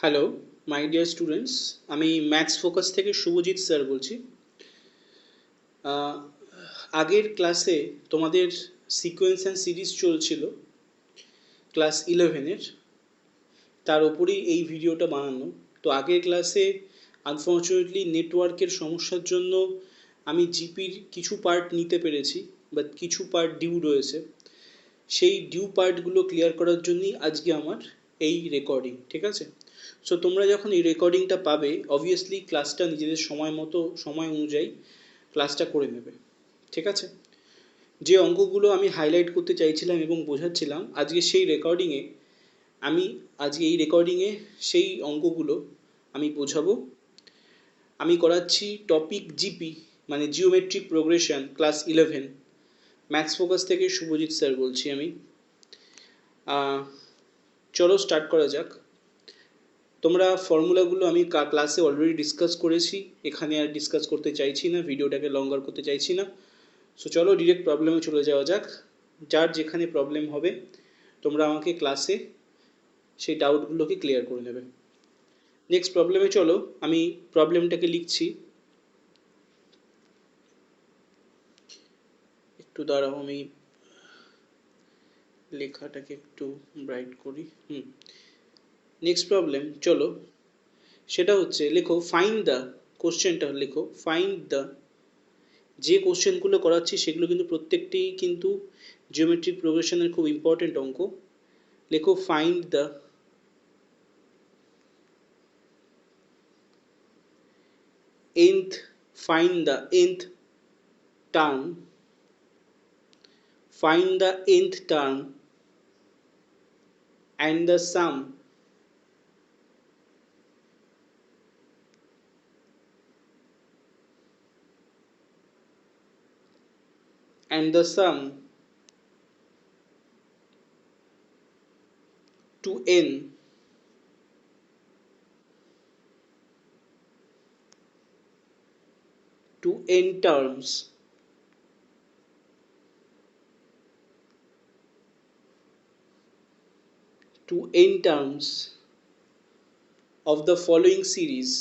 Hello my dear students, আমি maths focus থেকে Subhajit sir বলছি। আহ, আগের ক্লাসে তোমাদের সিকোয়েন্স অ্যান্ড সিরিজ চলছিল ক্লাস 11-এর, তার ওপরেই এই ভিডিওটা বানানো। তো আগের ক্লাসে আনফর্চুনেটলি নেটওয়ার্কের সমস্যার জন্য আমি জিপির কিছু পার্ট নিতে পেরেছি, বাট কিছু পার্ট ডিউ রয়েছে। সেই ডিউ পার্টগুলো ক্লিয়ার করার জন্যই আজকে আমার এই রেকর্ডিং, ঠিক আছে? সো তোমরা যখন এই রেকর্ডিংটা পাবে, অবভিয়াসলি ক্লাসটা নিজেদের সময় অনুযায়ী ক্লাসটা করে নেবে, ঠিক আছে? যে অঙ্কগুলো আমি হাইলাইট করতে চাইছিলাম এবং বোঝাচ্ছিলাম, আজকে এই রেকর্ডিংয়ে সেই অঙ্কগুলো আমি বোঝাবো। আমি করাচ্ছি টপিক জিপি, মানে geometric progression, class 11, maths focus থেকে শুভজিৎ স্যার বলছি আমি। চলো স্টার্ট করা যাক। তোমরা ফর্মুলাগুলো আমি ক্লাসে অলরেডি ডিসকাস করেছি, এখানে আর ডিসকাস করতে চাইছি না, ভিডিওটাকে লঙ্গার করতে চাইছি না। সো চলো ডিরেক্ট প্রবলেমে চলে যাওয়া যাক। যার যেখানে প্রবলেম হবে তোমরা আমাকে ক্লাসে সেই ডাউটগুলোকে ক্লিয়ার করে নেবে। নেক্সট প্রবলেমে চলো, আমি প্রবলেমটাকে লিখছি। একটু দাঁড়াও, আমি লেখাটাকে একটু ব্রাইট করি। নেক্সট প্রবলেম চলো, সেটা হচ্ছে লেখো ফাইন্ড দ্য, কোশ্চেনটা লেখো ফাইন্ড দ্য। যে কোশ্চেনগুলো করাচ্ছি সেগুলো কিন্তু প্রত্যেকটিই কিন্তু জিওমেট্রিক প্রোগ্রেশনের খুব ইম্পর্টেন্ট অঙ্ক। লেখো find the nth, find the nth term, find the nth term and the sum to n terms of the following series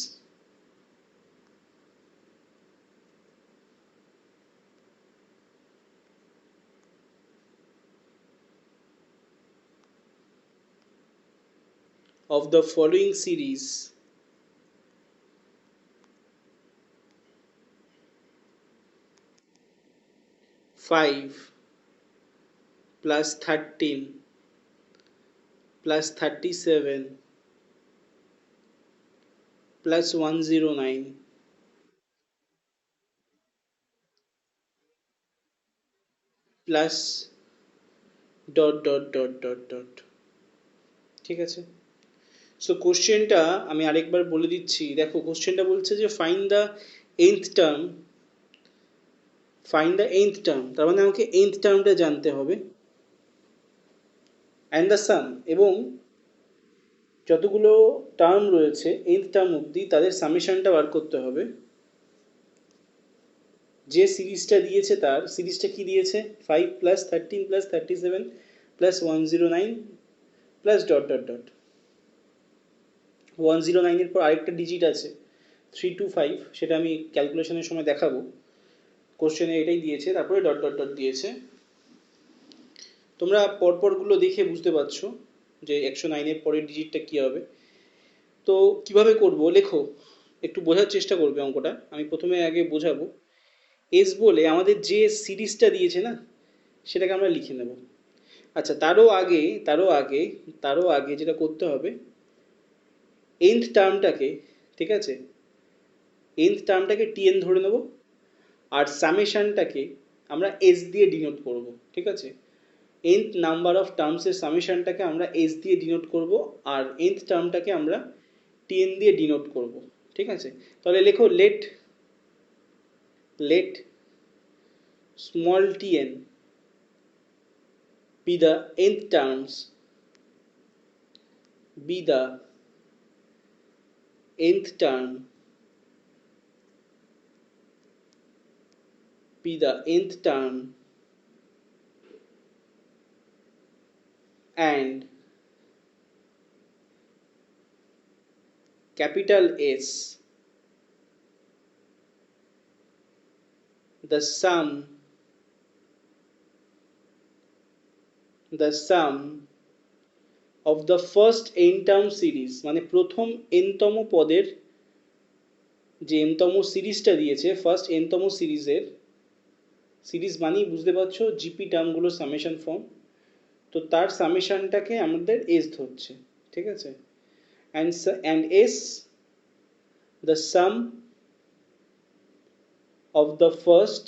of the following series 5 plus 13 plus 37 plus 109 plus dot. ঠিক আছে? So কোশ্চেনটা আমি আরেকবার বলে দিচ্ছি। দেখো, কোশ্চেনটা বলছে যে ফাইন্ড দ্য nth টার্ম, তার মানে আমাকে nth টার্মটা জানতে হবে, অ্যান্ড দ্য সাম, এবং যতগুলো টার্ম রয়েছে nth টার্ম অবধি তাদের সামেশনটা বার করতে হবে। যে সিরিজটা দিয়েছে তার সিরিজটা কি দিয়েছে, 5 plus 13 plus 37 plus 109 plus dot. 109-এর পর আরেকটা ডিজিট আছে 325, সেটা আমি ক্যালকুলেশনের সময় দেখাবো। কোশ্চেনে এটাই দিয়েছে, তারপরে ডট দিয়েছে। তোমরা পরপরগুলো দেখে বুঝতে পারছো যে 109-এর পরের ডিজিটটা কী হবে। তো কিভাবে করব, লেখো, একটু বোঝার চেষ্টা করবে অঙ্কটা। আমি প্রথমে আগে বোঝাবো। এস বলে আমাদের যে সিরিজটা দিয়েছে না, সেটাকে আমরা লিখে নেব। আচ্ছা, তারও আগে যেটা করতে হবে, nth টার্মটাকে, ঠিক আছে, nth টার্মটাকে tn ধরে নেব, আর সামেশনটাকে আমরা এস দিয়ে ডিনোট করব, ঠিক আছে? nth নাম্বার অফ টার্মসের সামেশনটাকে আমরা এস দিয়ে ডিনোট করব, আর nth টার্মটাকে আমরা tn দিয়ে ডিনোট করব, ঠিক আছে? তাহলে লেখো let small tn be the nth terms, be the nth term, be the nth term and capital S, the sum of the first n term series, মানে প্রথম n তম পদের যে n তম সিরিজটা দিয়েছে, ফার্স্ট n তম সিরিজের, সিরিজ মানেই বুঝতে পারছো জিপি টার্মগুলো সামেশন ফর্ম, তো তার সামেশনটাকে আমাদের এস ধরছে, ঠিক আছে। And S the sum of the first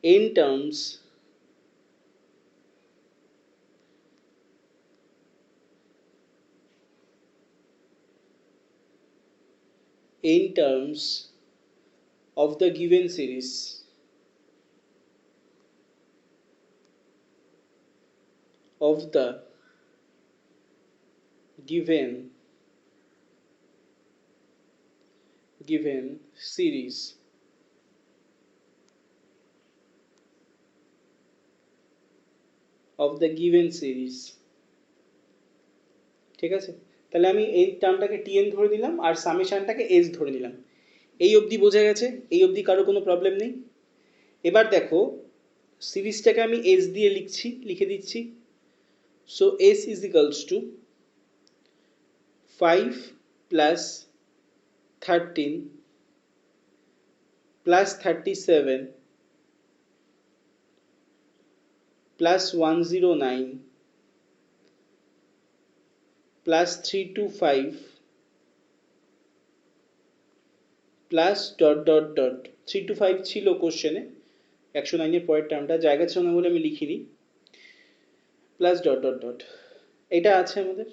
n terms of the given series, of the given series ঠিক আছে। তাহলে আমি এই টার্মটাকে টিএন ধরে নিলাম আর সামেশনটাকে এস ধরে নিলাম। এই অবধি বোঝা গেছে? এই অবধি কারো কোনো প্রবলেম নেই? এবার দেখো সিরিজটাকে আমি এস দিয়ে লিখে দিচ্ছি। So S is equals to 5 plus 13 plus 37 plus 109 plus 325 plus dot dot dot 325 ছিল কোশ্চেনে, 109-এর পরের টার্মটা জায়গা ছিল না বলে আমি লিখিনি, প্লাস ডট ডট ডট, এটা আছে আমাদের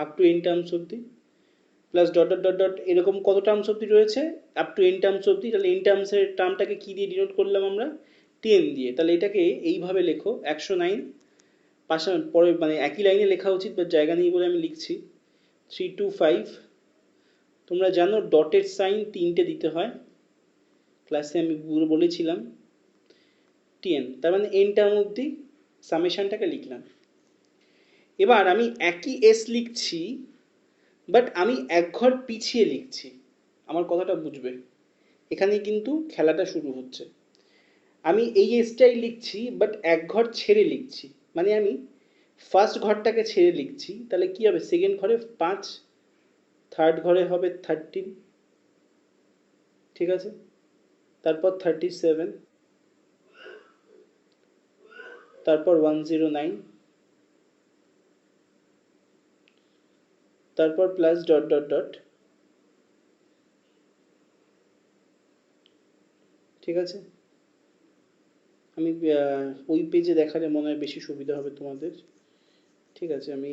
আপ টু এন টার্মস অবধি, plus dot dot dot dot, এরকম কত টার্মস অবধি রয়েছে? আপ টু এন টার্মস অবধি। তাহলে এন টার্মসের টার্মটাকে কী দিয়ে ডিনোট করলাম আমরা? টেন দিয়ে। তাহলে এটাকে এইভাবে লেখো 109 পাশা পরে মানে একই লাইনে লেখা উচিত, বা জায়গা নেই বলে আমি লিখছি 325। তোমরা জানো ডটের সাইন 3টে দিতে হয়, ক্লাসে আমি বলেছিলাম, 10। তার মানে এন টার্ম অবধি সামেশনটাকে লিখলাম। এবার আমি একই এস লিখছি, বাট আমি এক ঘর পিছিয়ে লিখছি। আমার কথাটা বুঝবে, এখানে কিন্তু খেলাটা শুরু হচ্ছে। আমি এই এসটাই লিখছি বাট এক ঘর ছেড়ে লিখছি, মানে আমি ফার্স্ট ঘরটাকে ছেড়ে লিখছি। তাহলে কি হবে? সেকেন্ড ঘরে 5, থার্ড ঘরে হবে 13, ঠিক আছে, তারপর 37, তারপর 109, তারপর প্লাস ডট ডট ডট, ঠিক আছে। আমি ওই পেজে দেখালে মনে হয় বেশি সুবিধা হবে তোমাদের, ঠিক আছে। আমি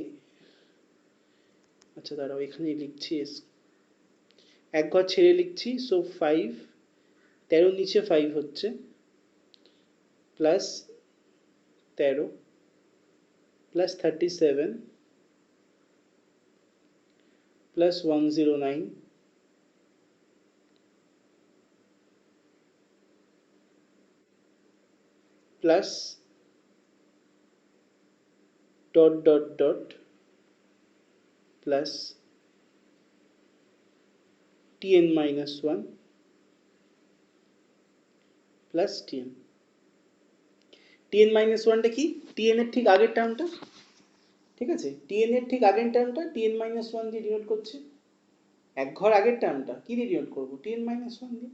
আচ্ছা দাঁড়াও, এখানেই লিখছি, এক ঘর ছেড়ে লিখছি। সো 5, 13 নিচে 5 হচ্ছে, plus 13 plus 37 plus 109 plus dot dot dot plus tn minus 1 plus tn। tn minus 1টা কি? tn এর ঠিক আগের টার্মটা, ঠিক আছে। tn এর ঠিক আগের টার্মটা tn minus 1 দিয়ে ডিনোট করছি। এক ঘর আগের টার্মটা কি দিয়ে ডিনোট করবো? tn minus 1 দিয়ে।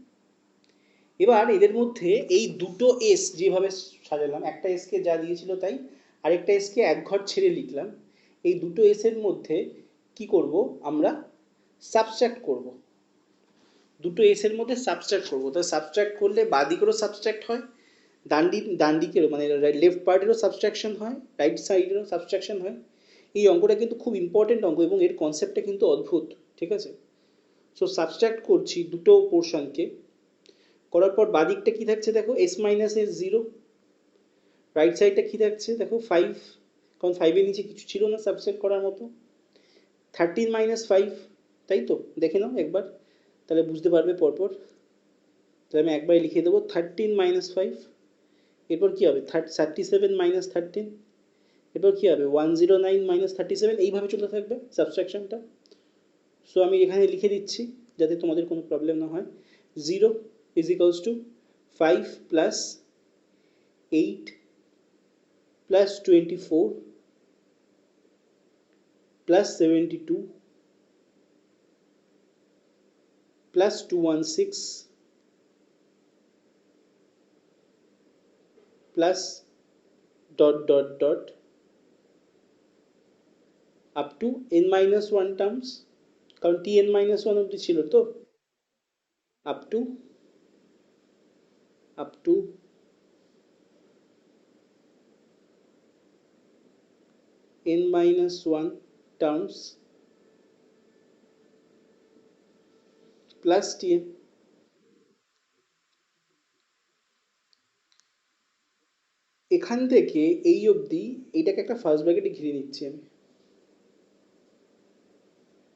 এবার এদের মধ্যে এই দুটো এস যেভাবে সাজালাম, একটা এসকে যা দিয়েছিল তাই, আরেকটা এসকে এক ঘর ছেড়ে লিখলাম, এই দুটো এসের মধ্যে কি করব আমরা? সাবস্ট্রাক্ট করব। দুটো এসের মধ্যে সাবস্ট্রাক্ট করবো। তো সাবস্ট্রাক্ট করলে বাঁ দিকেরও সাবস্ট্রাক্ট হয়, ডান দিকেরও মানে লেফট পার্টেরও সাবস্ট্রাকশন হয়, রাইট সাইডেরও সাবস্ট্রাকশন হয়। এই অঙ্কটা কিন্তু খুব ইম্পর্টেন্ট অঙ্ক এবং এর কনসেপ্টটা কিন্তু অদ্ভুত, ঠিক আছে। সো সাবস্ট্রাক্ট করছি দুটো পোর্শনকে, করার পর বাঁ দিকটা কী থাকছে দেখো, এস মাইনাস এস 0, রাইট সাইডটা কী থাকছে দেখো 5, কারণ 5-এর নিচে কিছু ছিল না সাবস্ট্রাক্ট করার মতো, 13 minus 5 তাই তো? দেখে নাও একবার, তাহলে বুঝতে পারবে পরপর। তাহলে আমি একবারে লিখে দেবো 13 - 5। এরপর কী হবে? 37 - 13। এরপর কী হবে? 109 - 37। এইভাবে চলতে থাকবে সাবস্ট্রাকশনটা। সো আমি এখানে লিখে দিচ্ছি যাতে তোমাদের কোনো প্রবলেম না হয়। 0 is equals to 5 plus 8 plus 24 plus 72 plus 216 plus dot dot dot up to n-1 terms, কারণ tn-1 অবধি ছিল তো, up to n-1 terms plus tn। এখান থেকে এই অবধি এইটাকে একটা ফার্স্ট ব্র্যাকেটে ঘিরে নিচ্ছি আমি,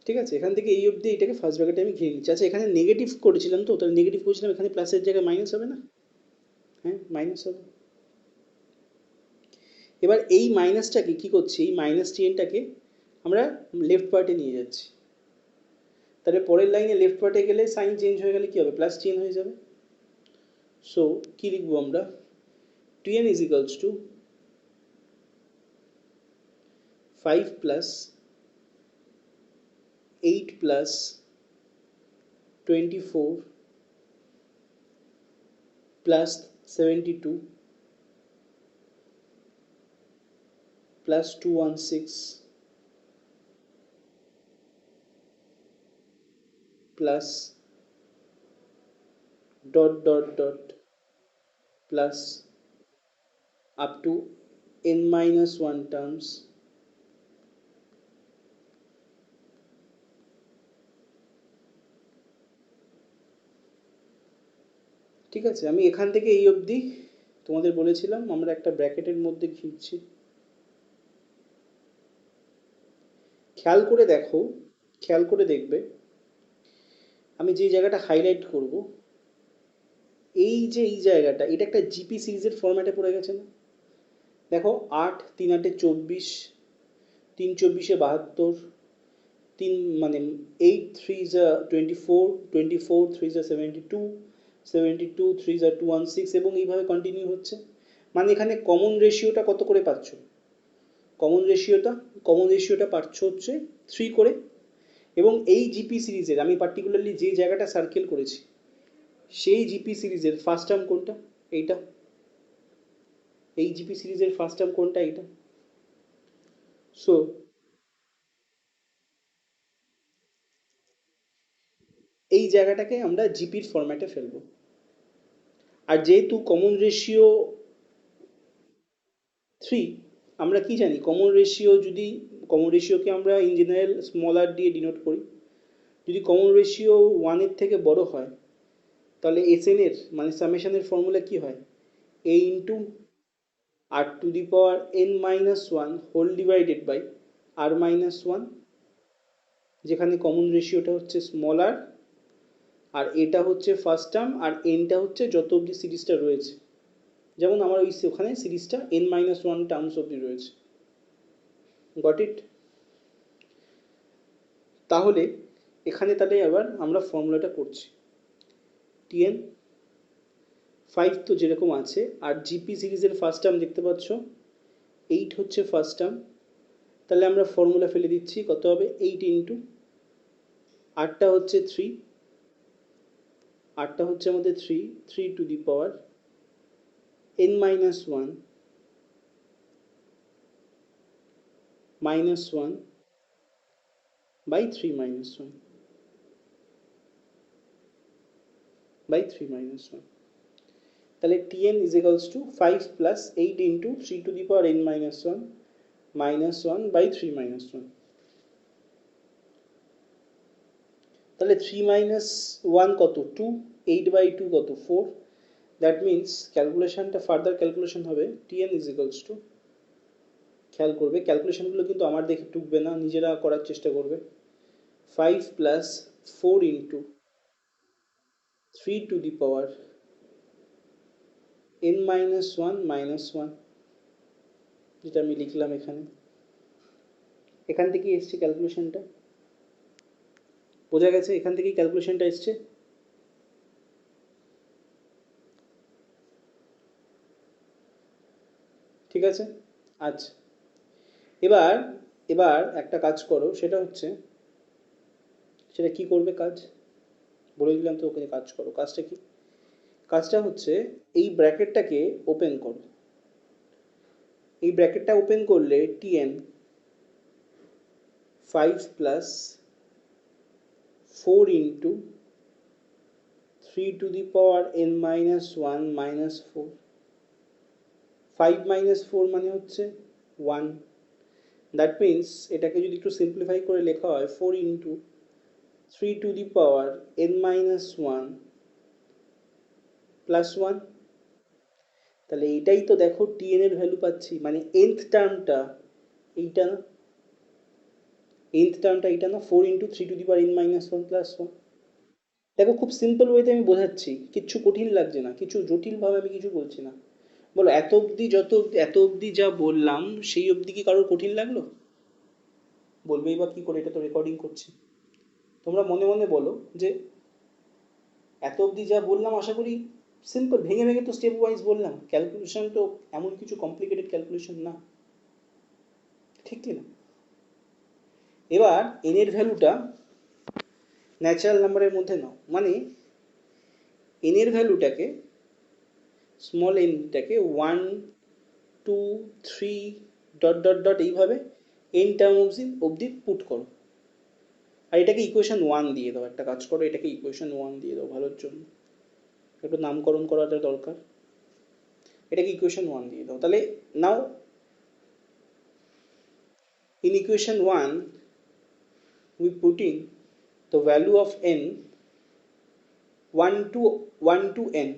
ঠিক আছে? এখান থেকে এই অবধি এইটাকে ফার্স্ট ব্র্যাকেটে আমি ঘিরে নিচ্ছি। আচ্ছা, এখানে নেগেটিভ করেছিলাম তো, তাহলে নেগেটিভ করেছিলাম, এখানে প্লাসের জায়গায় মাইনাস হবে না? হ্যাঁ, মাইনাস হবে। এবার এই মাইনাসটাকে কী করছি, এই মাইনাস টিএনটাকে আমরা লেফট পার্টে নিয়ে যাচ্ছি। তাহলে পরের লাইনে লেফট পার্টে গেলে সাইন চেঞ্জ হয়ে গেলে কী হবে? প্লাস টিএন হয়ে যাবে। সো কী লিখবো আমরা? T n is equals to 5 plus 8 plus 24 plus 72 plus 216 plus dot dot dot plus up to n-1 terms ঠিক আছে? আমি এখান থেকে এই অবধি তোমাদের বলেছিলাম আমরা একটা ব্র্যাকেটের মধ্যে ঘিরছি। খেয়াল করে দেখো, খেয়াল করে দেখবে আমি যে জায়গাটা হাইলাইট করব, এই যে এই জায়গাটা, এটা একটা জিপি সিরিজের ফরম্যাটে পড়ে গেছে না? দেখো, 8 3 8 24, 3 24 72, 3 মানে 8 3 24, 24 3 72, 72 3 216 এবং এইভাবে কন্টিনিউ হচ্ছে। মানে এখানে কমন রেশিওটা কত করে পাচ্ছ? কমন রেশিওটা পাচ্ছ হচ্ছে 3 করে। এবং এই জিপি সিরিজের আমি পার্টিকুলারলি যে জায়গাটা সার্কেল করেছি, সেই জিপি সিরিজের ফার্স্ট টার্ম কোনটা? এইটা। এই জিপি সিরিজের ফার্স্ট টার্ম কোনটা? এইটা। সো এই জায়গাটাকে আমরা জিপির ফরম্যাটে ফেলবো। আর যেহেতু কমন রেশিও 3, আমরা কি জানি কমন রেশিওকে আমরা ইন জেনারেল স্মল আর দিয়ে ডিনোট করি। যদি কমন রেশিও 1-এর থেকে বড় হয়, তাহলে এসএন এর মানে সামেশনের ফর্মুলা কি হয়? A into R to the power n-1 whole divided by r-1, যেখানে কমন রেশিওটা হচ্ছে স্মল আর, আর এটা হচ্ছে ফার্স্ট টার্ম, আর এনটা হচ্ছে যত অবধি সিরিজটা রয়েছে। যেমন আমার ওখানে সিরিজটা n-1 টার্মস অবধি রয়েছে। Got it? তাহলে এখানে তাহলে আবার আমরা ফর্মুলাটা করছি। tn 5 তো যেরকম আছে, আর জিপি সিরিজের ফার্স্ট টার্ম দেখতে পাচ্ছ 8 হচ্ছে ফার্স্ট টার্ম। তাহলে আমরা ফর্মুলা ফেলে দিচ্ছি, কত হবে? 8 ইন্টু আরটা হচ্ছে 3, আরটা হচ্ছে আমাদের 3 to the power n-1 -1 by 3-1 by 3-1। তাহলে tn is equals to 5 plus 8 into 3 to the power n-1 -1 by 3-1। তাহলে 3-1 কত? 2, 8 by 2 কত? 4। দ্যাট মিনস ক্যালকুলেশনটা ফার্দার ক্যালকুলেশন হবে tn is equals to, খেয়াল করবে ক্যালকুলেশনগুলো কিন্তু আমার দেখে টুকবে না, নিজেরা করার চেষ্টা করবে। 5 plus 4 into 3 to the power n minus one minus one, যেটা আমি লিখলাম এখানে। এখান থেকেই এসছে ক্যালকুলেশনটা, বোঝা গেছে? এখান থেকেই ক্যালকুলেশনটা এসছে। ঠিক আছে, আচ্ছা। এবার এবার একটা কাজ করো, সেটা হচ্ছে, সেটা কি করবে কাজ বলে দিলাম তো, ওখানে কাজ করো। কাজটা কি? কাজটা হচ্ছে এই ব্র্যাকেটটাকে ওপেন করো। এই ব্র্যাকেটটা ওপেন করলে tn 5 plus 4 into 3 to the power n minus one minus 4, 5 minus 4 মানে হচ্ছে 1। দ্যাট মিন্স এটাকে যদি একটু সিম্পলিফাই করে লেখা হয় 4 into 3 to the power n minus one plus 1। তাহলে এইটাই তো দেখো tn এর ভ্যালু পাচ্ছি, মানে nth টার্মটা এইটা না, nth টার্মটা এইটা না, 4 into 3 to the power n minus one plus 1। দেখো খুব সিম্পল ওয়েতে আমি বোঝাচ্ছি, কিচ্ছু কঠিন লাগছে না, কিছু জটিলভাবে আমি কিছু বলছি না। বলো এত অবধি, এত অবধি যা বললাম সেই অবধি কি কারোর কঠিন লাগলো? বলবেই বা কি করে, এটা তো রেকর্ডিং করছি। তোমরা মনে মনে বলো যে এত অবধি যা বললাম আশা করি সিম্পল, ভেঙে ভেঙে তো স্টেপ ওয়াইজ বললাম, ক্যালকুলেশন তো এমন কিছু কমপ্লিকেটেড ক্যালকুলেশন না, ঠিক কি না? এবার এন এর ভ্যালুটা ন্যাচারাল নাম্বারের মধ্যে নাও, মানে এন এর ভ্যালুটাকে, স্মল এনটাকে 1 2 3 ডট ডট ডট এইভাবে এন টার্ম অবধি পুট করো। আর এটাকে ইকুয়েশন 1 দিয়ে দাও। একটা কাজ করো, এটাকে ইকুয়েশন 1 দিয়ে দাও, ভালোর জন্য একটু নামকরণ করাটা দরকার। এটাকে ইকুয়েশন 1 দিয়ে দাও। তাহলে নাও in equation 1 we putting the value of n 1 to n,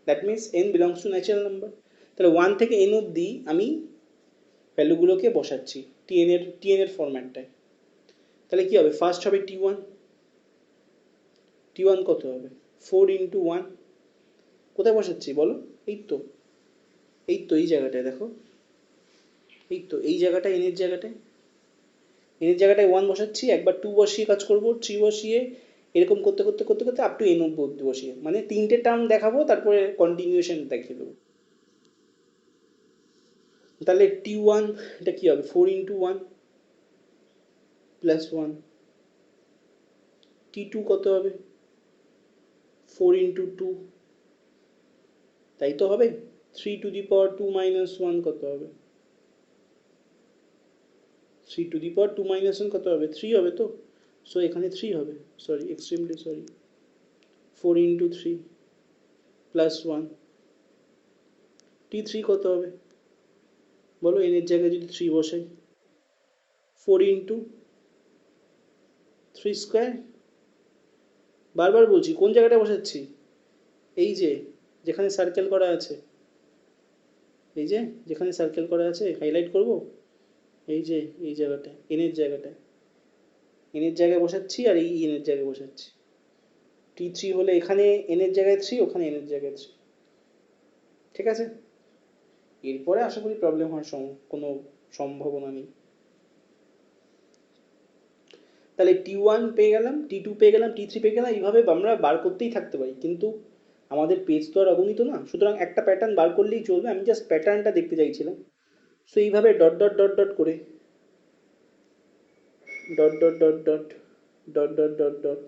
that means n belongs to natural number। তাহলে 1 থেকে n অবধি আমি ভ্যালুগুলোকে বসাচ্ছি টিএন এর ফরম্যাটটায়। তাহলে কি হবে? ফার্স্ট হবে টি ওয়ান কত হবে? 4 ইন্টু 1। কোথায় বসাচ্ছি বলো? এই জায়গাটায় দেখো, এই জায়গাটায় এনের জায়গাটায় 1 বসাচ্ছি, একবার 2 বসিয়ে কাজ করব, 3 বসিয়ে, এরকম করতে করতে করতে করতে আপ টু n অব্দি বসিয়ে, মানে 3টে টার্ম দেখাবো, তারপরে কন্টিনিউশন দেখিয়ে দেবো। তাহলে টি1 এটা কি হবে? 4 ইন্টু 1 প্লাস 1। টি2 কত হবে? 4 ইন্টু 2, তাই তো হবে। 3 টু দি পাওয়ার 2 মাইনাস 1 কত হবে? 3 টু দি পাওয়ার 2 মাইনাস 1 কত হবে? 3 হবে তো। সো এখানে 3 হবে, sorry, extremely sorry. 4 into 3 plus 1। টি3 কত হবে বলো? এনের জায়গায় যদি 3 বসাই, 4 ইন্টু 3 স্কোয়ার। বারবার বলছি কোন জায়গাটা বসাচ্ছি, এই যে যেখানে সার্কেল করা আছে, এই যে যেখানে সার্কেল করা আছে, হাইলাইট করব, এই যে এই জায়গাটা, এনের জায়গায় বসাচ্ছি, আর এই এনের জায়গায় বসাচ্ছি। টি3 হলে এখানে এনের জায়গায় 3, ওখানে এনের জায়গায় 3। ঠিক আছে, এরপরে আশা করি প্রবলেম হওয়ার কোনো সম্ভাবনা নেই। তাহলে টি1 পেয়ে গেলাম, টি2 পেয়ে গেলাম, টি3 পেয়ে গেলাম, এইভাবে আমরা বার করতেই থাকতে পারি, কিন্তু আমাদের পেজ তো আর অগণিত না, সুতরাং একটা প্যাটার্ন বার করলেই চলবে। আমি জাস্ট প্যাটার্নটা দেখতে চাইছিলাম। সো এইভাবে ডট ডট ডট ডট করে, dot dot dot dot dot dot dot dot,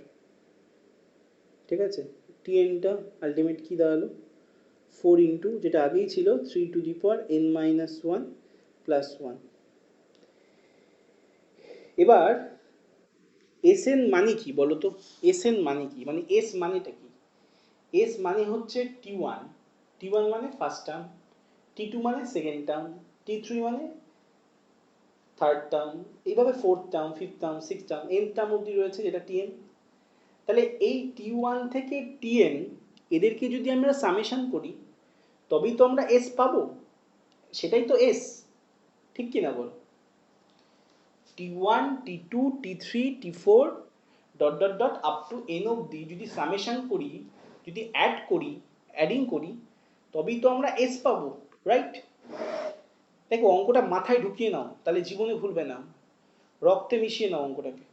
ঠিক আছে। টিএনটা আলটিমেট কি দাঁড়ালো? 4 ইন্টু, যেটা আগেই ছিল, 3 to the power n minus 1 plus 1। এবার এস এন মানে কি বলো তো? এস এন মানে কি, মানে এস মানেটা কি? এস মানে হচ্ছে টি ওয়ান মানে ফার্স্ট টার্ম, টি2 মানে সেকেন্ড টার্ম, টি3 মানে থার্ড টার্ম, এইভাবে fourth term, fifth term, six term, N term অবধি রয়েছে, যেটা টিএন। তাহলে এই টি1 থেকে টিএন, এদেরকে যদি আমরা সামেশন করি তবেই তো আমরা এস পাবো, সেটাই তো এস, ঠিক কি না বল? টি1 টি2 টি3 টি4 dot dot dot up to N অবধি যদি সামেশন করি, যদি অ্যাড করি, অ্যাডিং করি, তবেই তো আমরা এস পাবো, রাইট? দেখো অঙ্কটা মাথায় ঢুকিয়ে নাও, তাহলে জীবনে ভুলবে না, রক্তে মিশিয়ে নাও অঙ্কটাকে।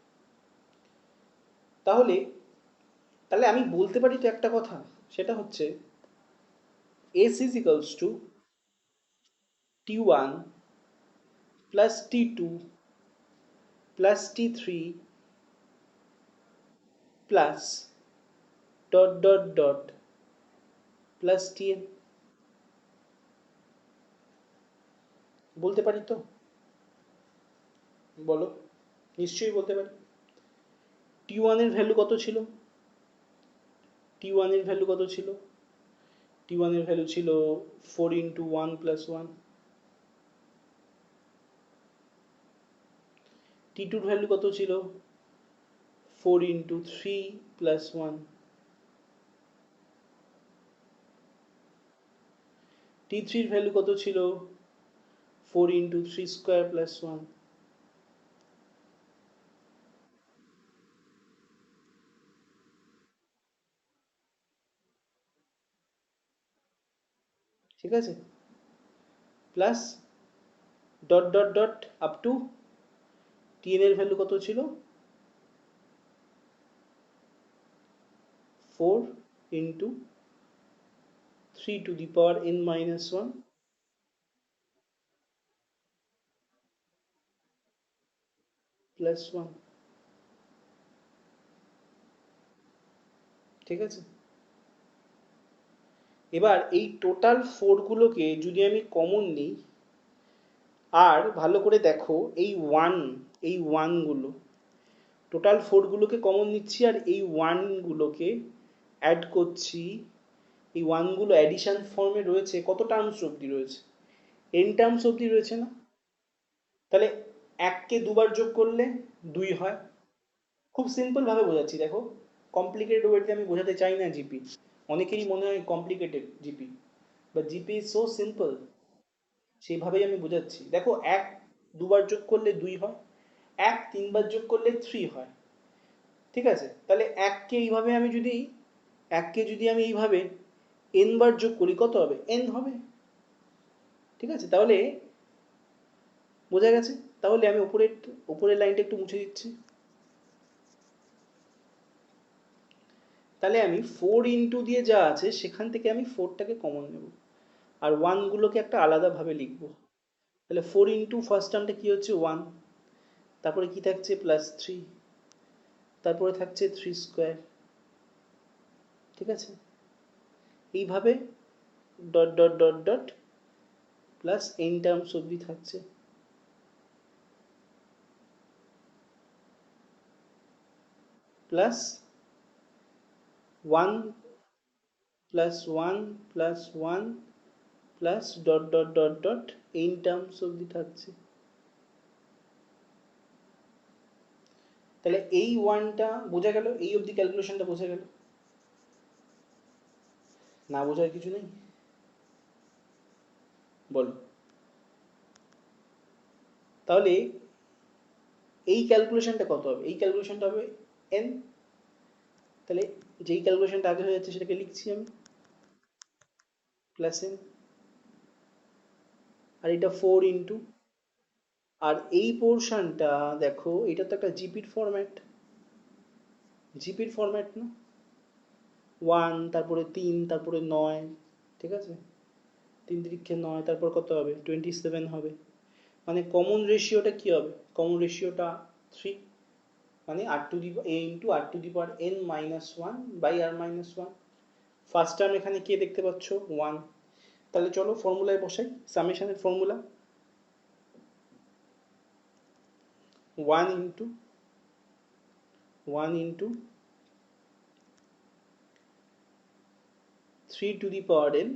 তাহলে তাহলে আমি বলতে পারি তো একটা কথা, সেটা হচ্ছে S is equals to T one plus T two plus T three plus dot dot dot plus TN. বলতে পারি তো? বলো। নিশ্চয়ই বলতে পারি। টি1 এর ভ্যালু কত ছিল? টি1 এর ভ্যালু কত ছিল? টি1 এর ভ্যালু ছিল 4 ইন্টু 1 প্লাস 1। টি2 এর ভ্যালু কত ছিল? 4 ইন্টু 3 প্লাস 1। টি3 এর ভ্যালু কত ছিল? 4 ইন্টু 3 স্কোয়ার প্লাস 1। ঠিক আছে? Plus dot dot dot up to T n এর ভ্যালু কত ছিল? 4 into 3 to the power n minus 1 plus 1। ঠিক আছে? এবার এই টোটাল ফোরগুলোকে যদি আমি কমন নিই, আর ভালো করে দেখো এই ওয়ান, এই ওয়ানগুলো, টোটাল ফোরগুলোকে কমন নিচ্ছি আর এই ওয়ানগুলোকে অ্যাড করছি। এই ওয়ানগুলো অ্যাডিশন ফর্মে রয়েছে, কত টার্মস অবধি রয়েছে? এন টার্মস অবধি রয়েছে না? তাহলে এককে দুবার যোগ করলে 2 হয়। খুব সিম্পল ভাবে বোঝাচ্ছি, দেখো। কমপ্লিকেটেড ওয়েতে আমি বোঝাতে চাই না জিপি। অনেকেরই মনে হয় complicated GP, but GP is so simple. সেইভাবেই আমি বোঝাচ্ছি। দেখো, এক দুবার যোগ করলে 2 হয়, এক তিনবার যোগ করলে 3 হয়। ঠিক আছে? তাহলে এককে যদি আমি এইভাবে n বার যোগ করি, কত হবে? n হবে। ঠিক আছে? তাহলে বোঝা গেছে? তাহলে আমি উপরের লাইনটা একটু মুছে দিচ্ছি। তাহলে আমি 4 ইন্টু দিয়ে যা আছে সেখান থেকে আমি 4টাকে কমন নেব, আর ওয়ানগুলোকে একটা আলাদাভাবে লিখবো। তাহলে 4 ইন্টু ফার্স্ট টার্মটা কি হচ্ছে? 1। তারপরে কি থাকছে? প্লাস 3। তারপরে থাকছে 3 স্কোয়ার। ঠিক আছে? এইভাবে dot dot dot dot plus n terms অবধি থাকছে। Plus 1 plus 1 plus 1 plus dot dot dot dot n terms অবধি থাকছে। তাহলে এই ওয়ানটা বোঝা গেল, এই অবধি ক্যালকুলেশনটা বোঝা গেল। না বোঝার কিছু নেই? বলো। তাহলে এই ক্যালকুলেশনটা কত হবে? এই ক্যালকুলেশনটা হবে n। তাহলে যেই ক্যালকুলেশনটা আগে হয়ে যাচ্ছে সেটাকে লিখছি আমি, প্লাস n। আর এটা 4 ইন্টু, আর এই পোর্শনটা দেখো, এটা তো একটা জিপির ফরম্যাট। জিপির ফরম্যাট না? 1, তারপরে 3, তারপরে 9। ঠিক আছে? 3 তিরিক্ষে 9, তারপর কত হবে? 27 হবে। মানে কমন রেশিওটা কি হবে? কমন রেশিওটা 3। মানে R to the A into R to the power n minus 1 by R minus 1। First term এখানে কে দেখতে পাচ্ছ? 1। তাহলে চলো ফর্মুলায় বসাই, সামেশনের ফর্মুলা। 1 into 1 into 3 to the power n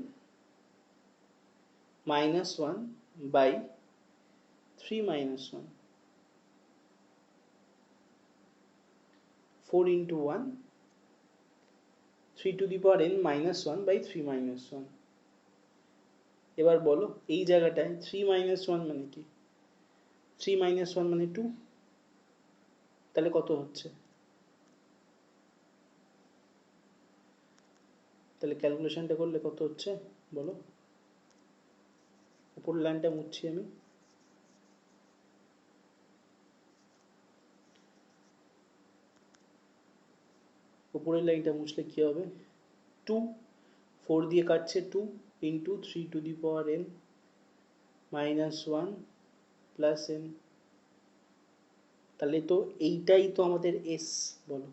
minus 1 by 3 minus 1। 4 into 1, 3 to the power n minus 1 by 3 minus 1। এবার বলো, এই জায়গাটায় 3 মাইনাস 1 মানে কি? 3 মাইনাস 1 মানে 2। তাহলে কত হচ্ছে? তাহলে ক্যালকুলেশনটা করলে কত হচ্ছে বলো? উপর লাইনটা মুছছি আমি। উপরের লাইনটা মুছলে কি হবে? 2, 4 দিয়ে কাটছে, 2 into 3 n minus 1 plus n। তাহলে তো এইটাই তো আমাদের এস, বলো।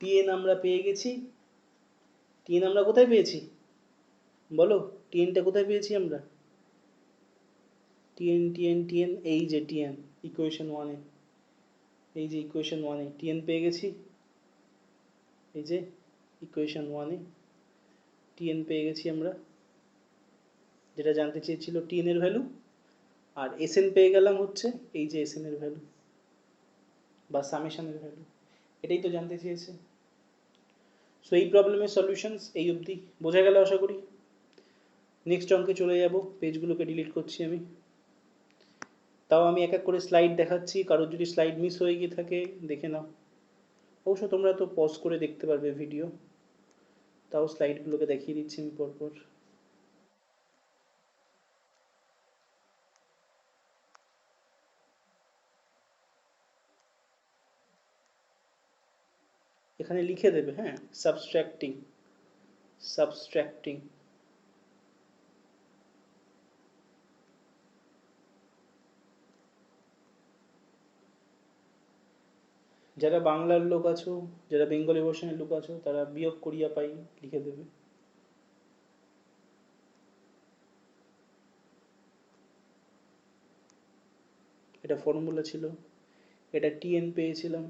টিএন আমরা পেয়ে গেছি। টিএন আমরা কোথায় পেয়েছি বলো? টিএনটা কোথায় পেয়েছি আমরা? টিএন টিএন টিএন, এই যে টিএন ইকুয়েশন ওয়ানে, এই যে ইকুয়েশন ওয়ানে টিএন পেয়ে গেছি। এই যে ইকুয়েশন ওয়ানে টিএন পেয়ে গেছি আমরা, যেটা জানতে চেয়েছিল টিএন এর ভ্যালু। আর এসএন পেয়ে গেলাম হচ্ছে এই যে এসএন এর ভ্যালু বা সামেশনের ভ্যালু, এটাই তো জানতে চেয়েছে। সো এই প্রবলেমের সলিউশনস এই অবধি বোঝা গেল আশা করি। নেক্সট অঙ্কে চলে যাব, পেজগুলোকে ডিলিট করছি আমি। তাও আমি এক এক করে স্লাইড দেখাচ্ছি, কারোর যদি স্লাইড মিস হয়ে গিয়ে থাকে দেখে নাও। অবশ্য তোমরা তো পজ করে দেখতে পারবে ভিডিও, তাও স্লাইডগুলোকে দেখিয়ে দিচ্ছি আমি পরপর। এখানে লিখে দেবে, হ্যাঁ, সাবস্ট্রাক্টিং, সাবস্ট্রাক্টিং। যারা বাংলার লোক আছো, যারা বেঙ্গলি ভার্সনের লোক আছো, তারা বিয়োগ করিয়া পাই লিখে দেবে। এটা ফর্মুলা ছিল, এটা টিএন পেয়েছিলাম।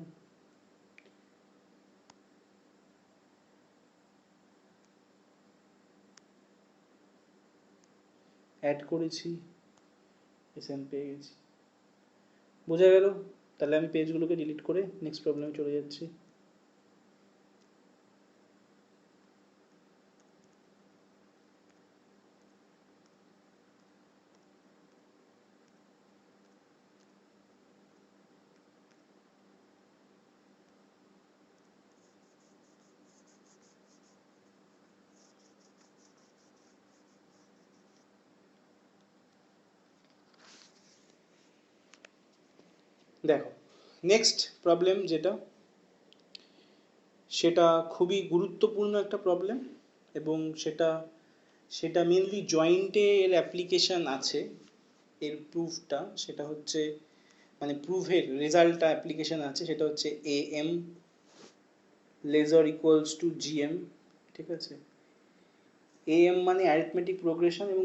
অ্যাড করেছি, এসএন পেয়ে গেছি। বোঝা গেল? তাহলে আমি পেজগুলোকে ডিলিট করে নেক্সট প্রবলেমে চলে যাচ্ছি। দেখো, নেক্সট প্রবলেম যেটা, সেটা খুবই গুরুত্বপূর্ণ একটা প্রবলেম, এবং সেটা সেটা মেনলি জয়েন্টে এর অ্যাপ্লিকেশন আছে। এর প্রুফটা সেটা হচ্ছে, মানে প্রুফের রেজাল্টটা অ্যাপ্লিকেশন আছে, সেটা হচ্ছে AM lesser equals to GM. ঠিক আছে, এএম মানে অ্যারিথমেটিক প্রোগ্রেশন এবং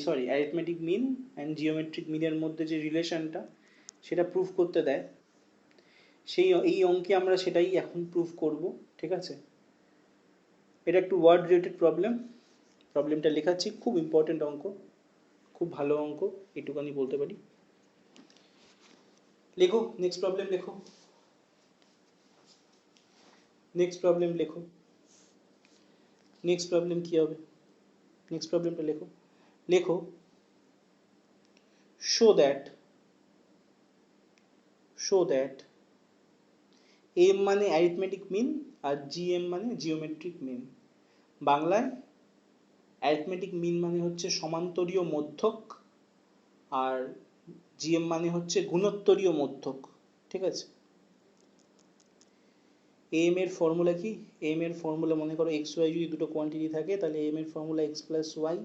sorry arithmetic mean and geometric মিনের মধ্যে যে রিলেশনটা, সেটা প্রুফ করতে দেয়। এই অঙ্কে আমরা সেটাই এখন প্রুফ করব। ঠিক আছে, এটা একটু ওয়ার্ড রিলেটেড প্রবলেম। প্রবলেমটা লেখাচ্ছি, খুব ইম্পর্টেন্ট অঙ্ক, খুব ভালো অঙ্ক, এটুকানি বলতে পারি। লেখো নেক্সট প্রবলেম, লেখো নেক্সট প্রবলেম, লেখো নেক্সট প্রবলেম কি হবে? নেক্সট প্রবলেমটা লেখো। লেখো, শো দ্যাট এম মানে অ্যারিথমেটিক মিন আর জিএম মানে জিওমেট্রিক মিন। বাংলায় অ্যারিথমেটিক মিন মানে হচ্ছে সমান্তরীয় মধ্যক, আর জিএম মানে হচ্ছে গুণোত্তরীয় মধ্যক। ঠিক আছে, এম এর ফর্মুলা কি? এম এর ফর্মুলা, মনে করো এক্স ওয়াই যদি দুটো কোয়ান্টিটি থাকে, তাহলে এম এর formula X plus Y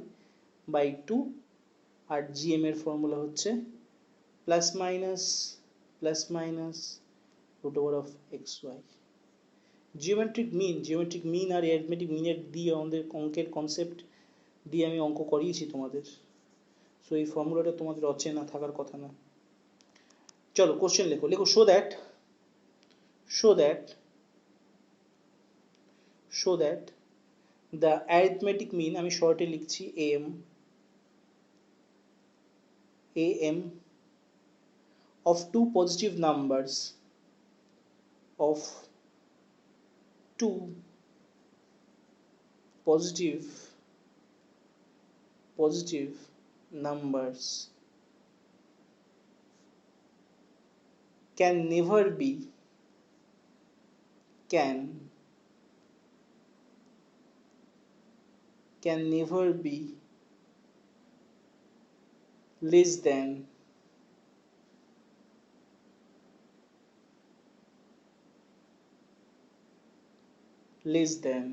by two, আর জিএম এর ফর্মুলা হচ্ছে plus minus root over of X Y. Geometric mean আর অ্যারিথমেটিক মিনের দিয়ে আমাদের অঙ্কের কনসেপ্ট দিয়ে আমি অঙ্ক করিয়েছি তোমাদের। সো এই ফর্মুলাটা তোমাদের অচেনা থাকার কথা না। চলো কোশ্চেন লেখো। লেখো, show that the arithmetic mean, আমি শর্টে লিখছি am of two positive numbers, of two positive numbers can never be can can never be less than less than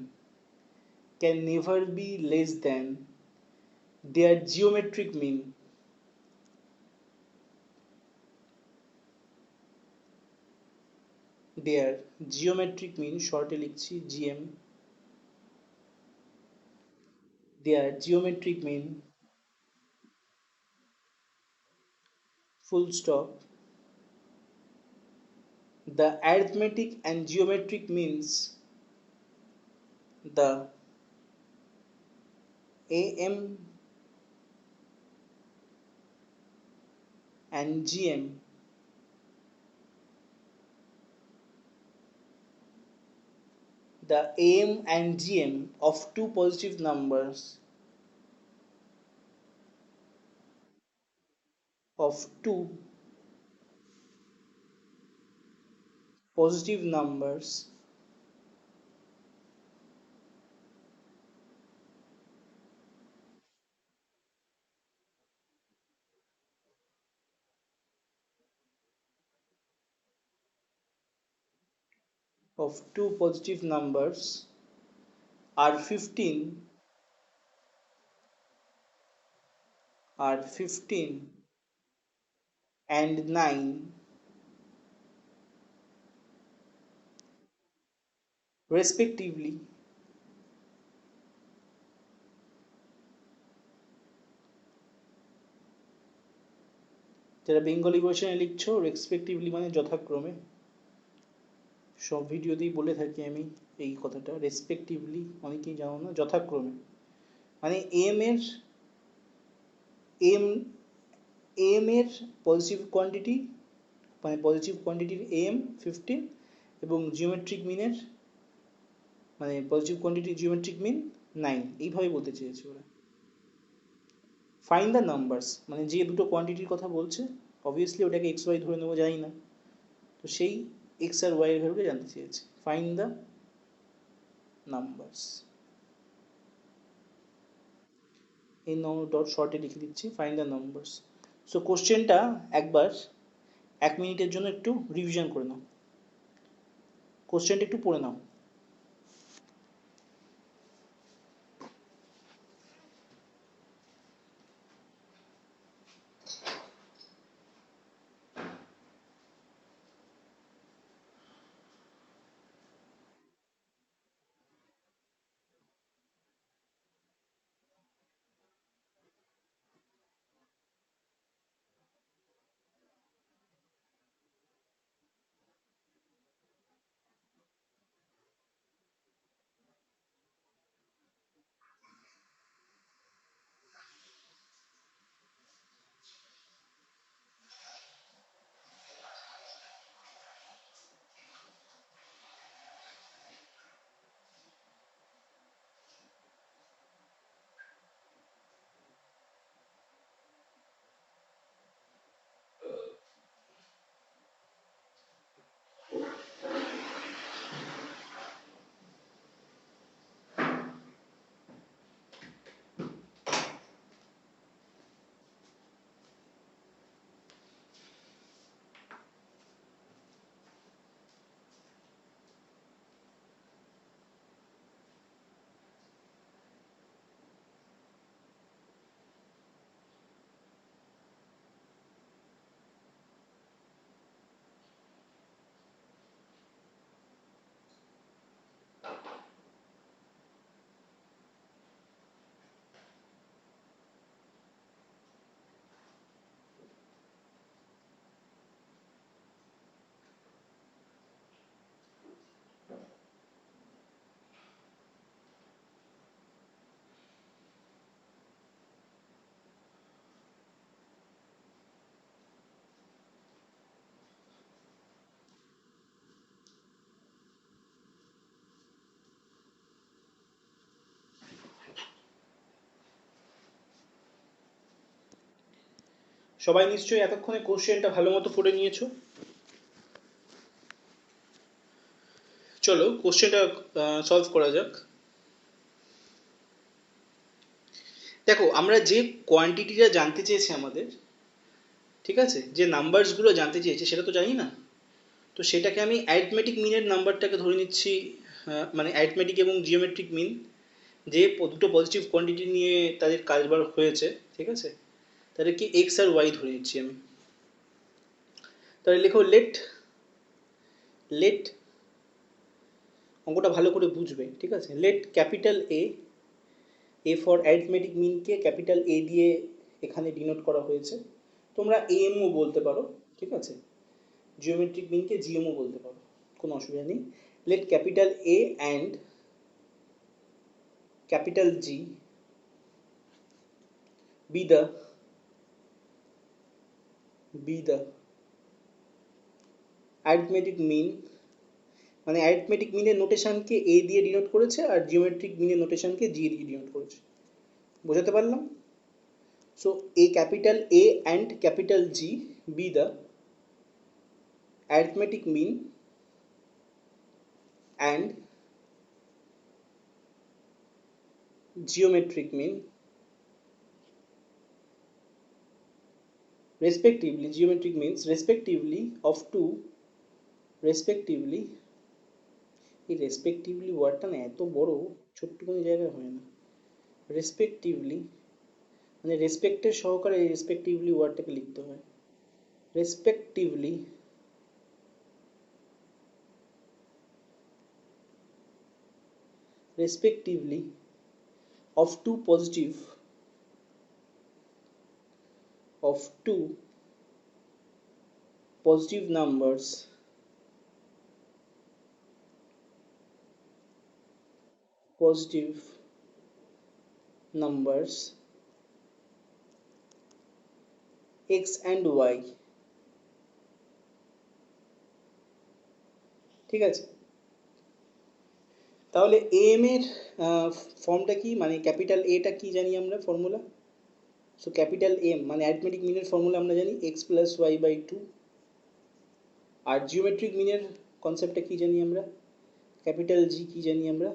can never be less than their geometric mean. Their geometric mean শর্টে লিখছি GM, their geometric mean full stop. The arithmetic and geometric means the AM and GM the AM and GM of two positive numbers of two positive numbers of two positive numbers are 15 and 9 respectively. যারা Bengali ভার্সনে লিখছো respectively মানে যথাক্রমে, সব ভিডিওতেই বলে থাকি আমি এই কথাটা, রেসপেক্টিভলি অনেকেই জানো না, যথাক্রমে মানে এম এম এর পজিটিভ কোয়ান্টিটি মানে পজিটিভ কোয়ান্টিটির এম 15 এবং জিওমেট্রিক মিনের মানে পজিটিভ কোয়ান্টিটির জিওমেট্রিক মিন 9, এইভাবে বলতে চেয়েছে ওরা। ফাইন্ড দ্য নাম্বারস মানে যে দুটো কোয়ান্টিটির কথা বলছে অবভিয়াসলি ওটাকে এক্স ওয়াই ধরে নেবো, জানি না, তো সেই এক্স আর ওয়াই এর ভ্যালুটা জানতে চেয়েছে। ফাইন্ড দ্য নাম্বারস, এই ডট শর্টে লিখে দিচ্ছি ফাইন্ড দ্য নাম্বারস। সো কোশ্চেনটা একবার 1 মিনিটের জন্য একটু রিভিশন করে নাও, কোশ্চেনটা একটু পড়ে নাও। সবাই নিশ্চয়ই এতক্ষণে কোশ্চেনটা ভালো মতো পড়ে নিয়েছো। চলো কোশ্চেনটা সলভ করা যাক। দেখো আমরা যে কোয়ান্টিটিটা জানতে চেয়েছে আমাদের, ঠিক আছে, যে নাম্বারসগুলো জানতে চেয়েছে সেটা তো জানি না। তো সেটাকে আমি অ্যারিথমেটিক মিনের নাম্বারটাকে ধরে নিচ্ছি, মানে অ্যারিথমেটিক এবং জিওমেট্রিক মিন, যে দুটো পজিটিভ কোয়ান্টিটি নিয়ে তাদের কাজবার হয়েছে, ঠিক আছে, তাদেরকে এক্স আর ওয়াই ধরে নিচ্ছি আমি। তাহলে লেখো লেট, লেট, অঙ্কটা ভালো করে বুঝবে, ঠিক আছে, let capital A, A for arithmetic মিনকে ক্যাপিটাল এ দিয়ে এখানে ডিনোট করা হয়েছে। তোমরা এএমও বলতে পারো, ঠিক আছে, জিওমেট্রিক মিনকে জিএমও বলতে পারো, কোনো অসুবিধা নেই। Let capital A and capital G be the arithmetic mean, মানে অ্যারিথমেটিক মিনের নোটেশনকে এ দিয়ে ডিনোট করেছে আর জিওমেট্রিক মিনের নোটেশনকে জি দিয়ে ডিনোট করেছে। বোঝাতে পারলাম? So A capital A and capital G B the arithmetic mean and geometric mean respectively, geometric means respectively of two, respectively, এই রেসপেক্টিভলি ওয়ার্ডটা না এত বড়, ছোট্ট কোনো জায়গায় হয় না। রেসপেক্টিভলি মানে রেসপেক্টের সহকারে রেসপেক্টিভলি ওয়ার্ডটাকে লিখতে হয়। Respectively respectively of two positive numbers positive numbers x and y, ঠিক আছে। তাহলে এম এর ফর্মটা কি, মানে ক্যাপিটাল এটা কি জানি আমরা ফর্মুলা? সো ক্যাপিটাল এম মানে অ্যারিথমেটিক মিনের ফর্মুলা আমরা জানি X plus Y by two. আর জিওমেট্রিক মিনের কনসেপ্টটা কি জানি আমরা? ক্যাপিটাল জি কি জানি আমরা?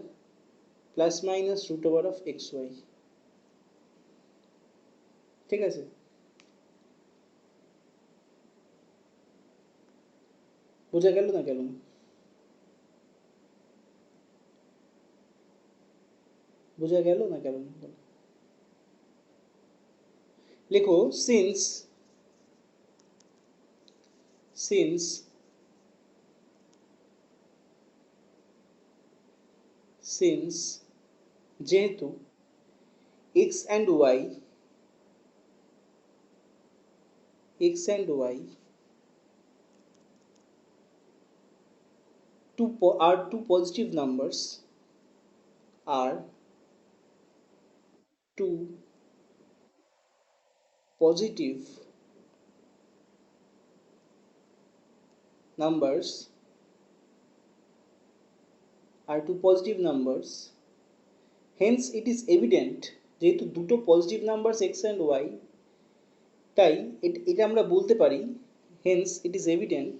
Plus minus root over of X Y, ঠিক আছে। বোঝা গেল না গেল না? বোঝা গেল না গেল না? লেখো since since যেহেতু x and y are two positive numbers, are two positive numbers, are two positive numbers, hence it is evident, যেহেতু দুটো positive numbers x and y, তাই এটা আমরা বলতে পারি, hence it is evident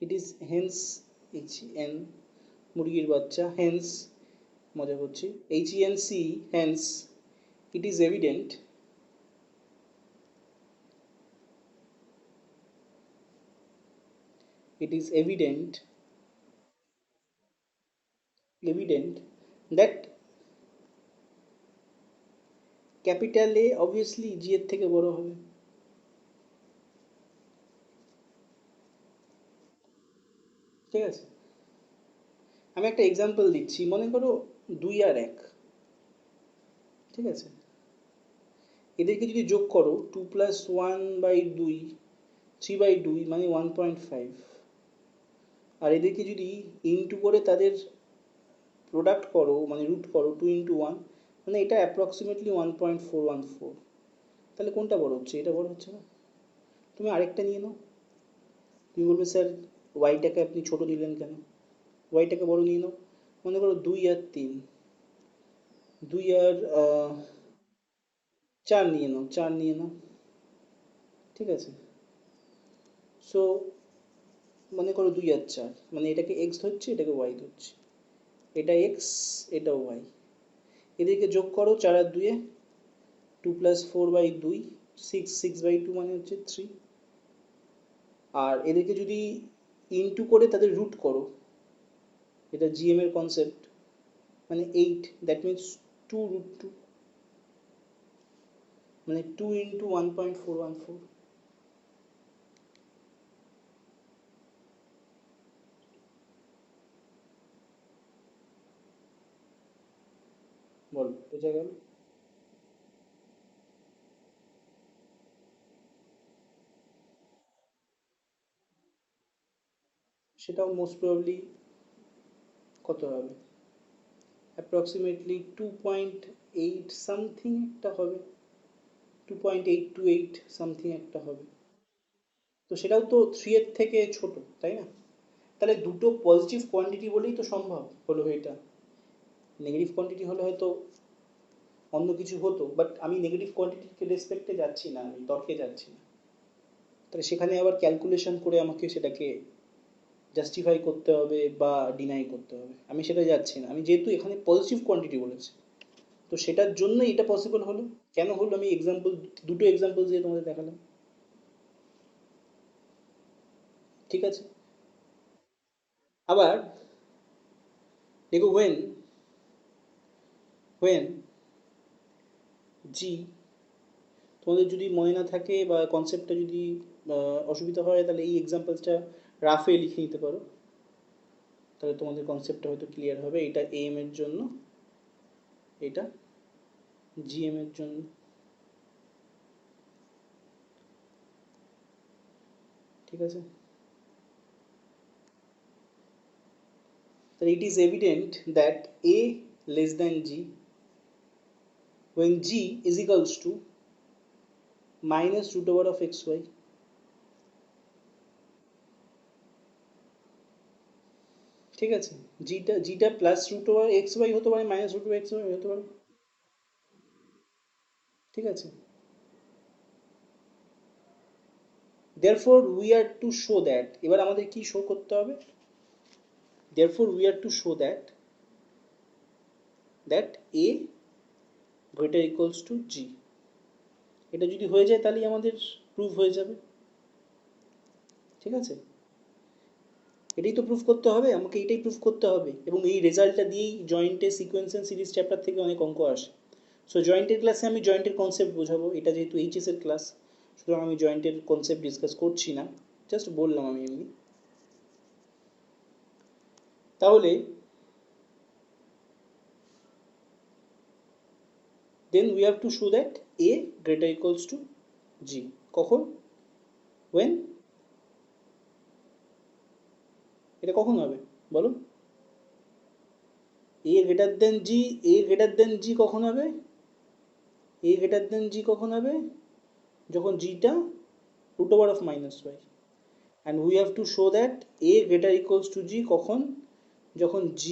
it is hence hen মুরগির বাচ্চা, hence মজা করছি, henc, hence it is evident it is evident that capital A obviously G এর থেকে বড় হবে, ঠিক আছে। আমি একটা এক্সাম্পল দিচ্ছি, মনে করো 2 আর 1, ঠিক আছে, এদেরকে যদি যোগ করো 2+1/2 3/2 মানে 1.5, আর এদেরকে যদি ইনটু করে তাদের প্রোডাক্ট করো মানে রুট করো 2 × 1, মানে এটা অ্যাপ্রক্সিমেটলি 1.414, তাহলে কোনটা বড় হচ্ছে? এটা বড় হচ্ছে না? তুমি আরেকটা নিয়ে নাও, তুমি বলবে স্যার ওয়াইটাকে আপনি ছোট নিলেন কেন, ওয়াইটাকে বড় নিয়ে নাও। মনে করো 2 আর 3, 2 আর 4 নিয়ে নাও, 4 নিয়ে নাও, ঠিক আছে। সো মনে করো 2 আর 4, মানে এটাকে এক্স ধরছি, এটাকে ওয়াই ধরছি, এটা এক্স, এটা ওয়াই। এদেরকে যোগ করো, 4 আর 2, 2 প্লাস 4/2, 6/2 মানে হচ্ছে 3। আর এদেরকে যদি ইনটু করে তাদের রুট করো, এটা জিএম এর কনসেপ্ট, মানে 8, দ্যাট মিনস 2√2, মানে 2 ইন্টু 1.414। বল, বোঝা গেল? সেটাও মোস্ট প্রবাবলি কত হবে, অ্যাপ্রক্সিমেটলি 2.8 সামথিং একটা হবে, 2.828 সামথিং একটা হবে। তো সেটাও তো 3 এর থেকে ছোট, তাই না? তাহলে দুটো পজিটিভ কোয়ান্টিটি বলেই তো সম্ভব হলো এটা। নেগেটিভ কোয়ান্টিটি হলে হয়তো অন্য কিছু হতো, বাট আমি নেগেটিভ কোয়ান্টিটিকে রেসপেক্টে যাচ্ছি না, আমি তর্কে যাচ্ছি না। তাহলে সেখানে আবার ক্যালকুলেশন করে আমাকে সেটাকে জাস্টিফাই করতে হবে বা ডিনাই করতে হবে, আমি সেটা যাচ্ছি না। আমি যেহেতু এখানে পজিটিভ কোয়ান্টিটি বলেছি, তো সেটার জন্য এটা পসিবল হলো। কেন হলো আমি এক্সাম্পল, দুটো এক্সাম্পল দিয়ে তোমাদের দেখালাম। ঠিক আছে? আবার দেখো, when জি, তোমাদের যদি মনে না থাকে বা কনসেপ্টটা যদি অসুবিধা হয়, তাহলে এই এক্সাম্পলসটা রাফে লিখে নিতে পারো, তাহলে তোমাদের কনসেপ্টটা হয়তো ক্লিয়ার হবে। এটা এম এর জন্য, এটা জিএম এর জন্য। ঠিক আছে? তাহলে it is evident that a less than g when g is equals to minus root over of xy। ঠিক আছে? জিটা plus root over X Y হতে পারে, minus root over X Y হতে পারে। ঠিক আছে? therefore we are to show that, এবার আমাদের কি শো করতে হবে, therefore we are to show that a greater equals to g। এটা যদি হয়ে যায় তাহলেই আমাদের প্রুফ হয়ে যাবে। ঠিক আছে? এটাই তো প্রুফ করতে হবে, আমাকে এটাই প্রুফ করতে হবে, এবং এই রেজাল্টটা দিয়েই জয়েন্টের সিকোয়েন্স অ্যান্ড সিরিজ চ্যাপ্টার থেকে অনেক অঙ্ক আসে। সো জয়েন্টের ক্লাসে আমি জয়েন্টের কনসেপ্ট বোঝাবো, এটা যেহেতু এইচএস এর ক্লাস, সুতরাং আমি জয়েন্টের কনসেপ্ট ডিসকাস করছি না, জাস্ট বললাম আমি এমনি। তাহলে then we have to show that A greater equals to G. কখন? ওয়েন, এটা কখন হবে বলো? এ গ্রেটার দেন জি, এ গ্রেটার দেন জি কখন হবে? এ গ্রেটার দেন জি কখন হবে? যখন জিটা root over of minus y, and we have to show that a greater equals to g কখন? যখন g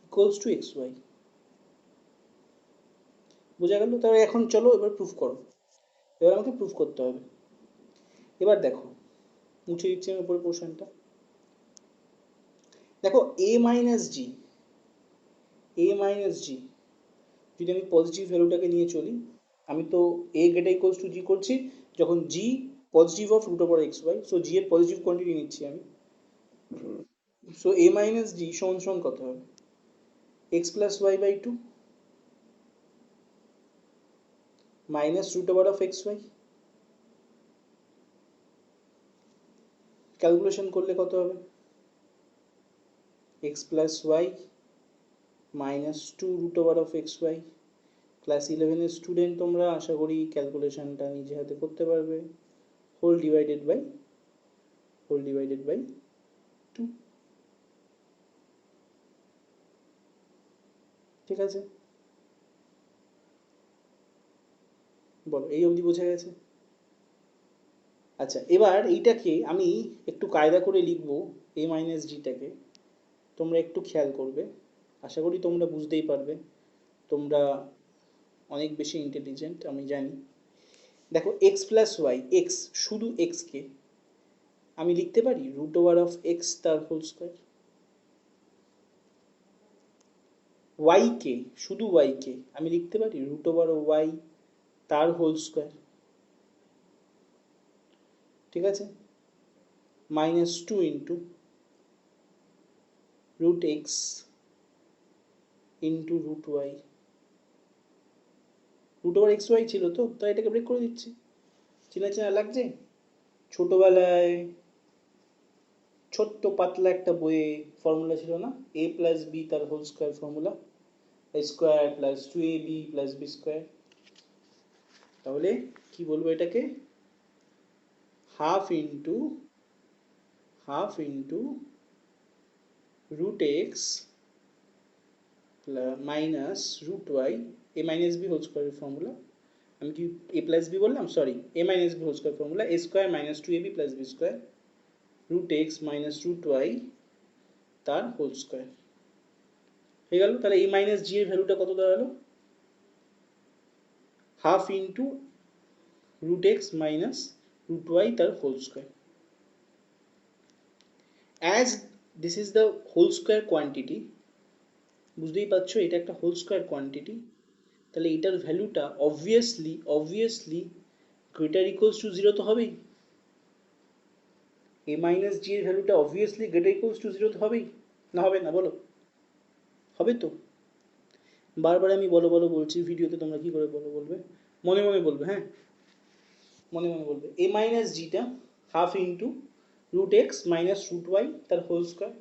equals to xy। বোঝা গেল? তাহলে এখন চলো এবার প্রুফ করো, এবার আমাকে প্রুফ করতে হবে। এবার দেখো, মুছে দিচ্ছি আমি উপরে পোর্শনটা। দেখো a minus G, a minus G যদি আমি পজিটিভ ভ্যালুটাকে নিয়ে চলি, আমি তো a greater equals to G করছি যখন g positive of root over X Y, so G এর পজিটিভ কোয়ান্টিটি নিচ্ছি আমি। সো a মাইনাস জি সমান সমান কত হবে? X plus Y by two minus root over of X Y. Calculation করলে কত হবে? X plus Y minus two root over of X Y. Class 11-এর স্টুডেন্ট তোমরা, আশা করি ক্যালকুলেশনটা নিজে হাতে করতে পারবে। Whole divided by 2। ঠিক আছে? বলো, এই অবধি বোঝা গেছে? আচ্ছা, এবার এইটাকে আমি একটু কায়দা করে লিখবো, এ মাইনাস জিটাকে। তোমরা একটু খেয়াল করবে, আশা করি তোমরা বুঝতেই পারবে, তোমরা অনেক বেশি ইন্টেলিজেন্ট আমি জানি। দেখো এক্স প্লাস ওয়াই, এক্স শুধু এক্সকে আমি লিখতে পারি রুট ওভার অফ এক্স তার হোল স্কোয়ার। ওয়াইকে, শুধু ওয়াইকে আমি লিখতে পারি রুট ওভার ওয়াই তার হোল স্কোয়ার। ঠিক আছে, -2 into root X into root Y. Root over X Y ছিল তো, তাই এটাকে ব্রেক করে দিচ্ছি। চেনা চেনা লাগছে? ছোটবেলায় ছোট্ট পাতলা একটা বইয়ে ফর্মুলা ছিল না, a প্লাস বি তার whole square formula, a square plus 2ab plus B square. তাহলে কি বলবো এটাকে? Half into root X minus root Y, A minus B whole স্কোয়ারের ফর্মুলা। আমি কি এ প্লাস বি বললাম? Sorry, A minus B whole square formula, A square minus 2ab plus B square root X minus root Y তার whole square হয়ে গেল। তাহলে এ minus জি এর ভ্যালুটা কত দাঁড়ালো? Half into root X minus root Y তার whole square. As this is the whole square quantity, বুঝতেই পারছো এটা একটা হোল স্কোয়ার কোয়ান্টিটি, তাহলে এটার ভ্যালুটা অবভিয়াসলি গ্রেটার ইকুয়ালস টু 0 তো হবেই। এ মাইনাস জি এর ভ্যালুটা অবভিয়াসলি গ্রেটার ইকুয়ালস টু 0 তো হবেই, না হবে না বলো? হবে তো? বারবার আমি বলো বলো বলছি, ভিডিওতে তোমরা কি করে বলো বলবে? মনে মনে বলবে, হ্যাঁ মনে মনে বলবে। এ মাইনাস জিটা half into root X minus root Y তার whole square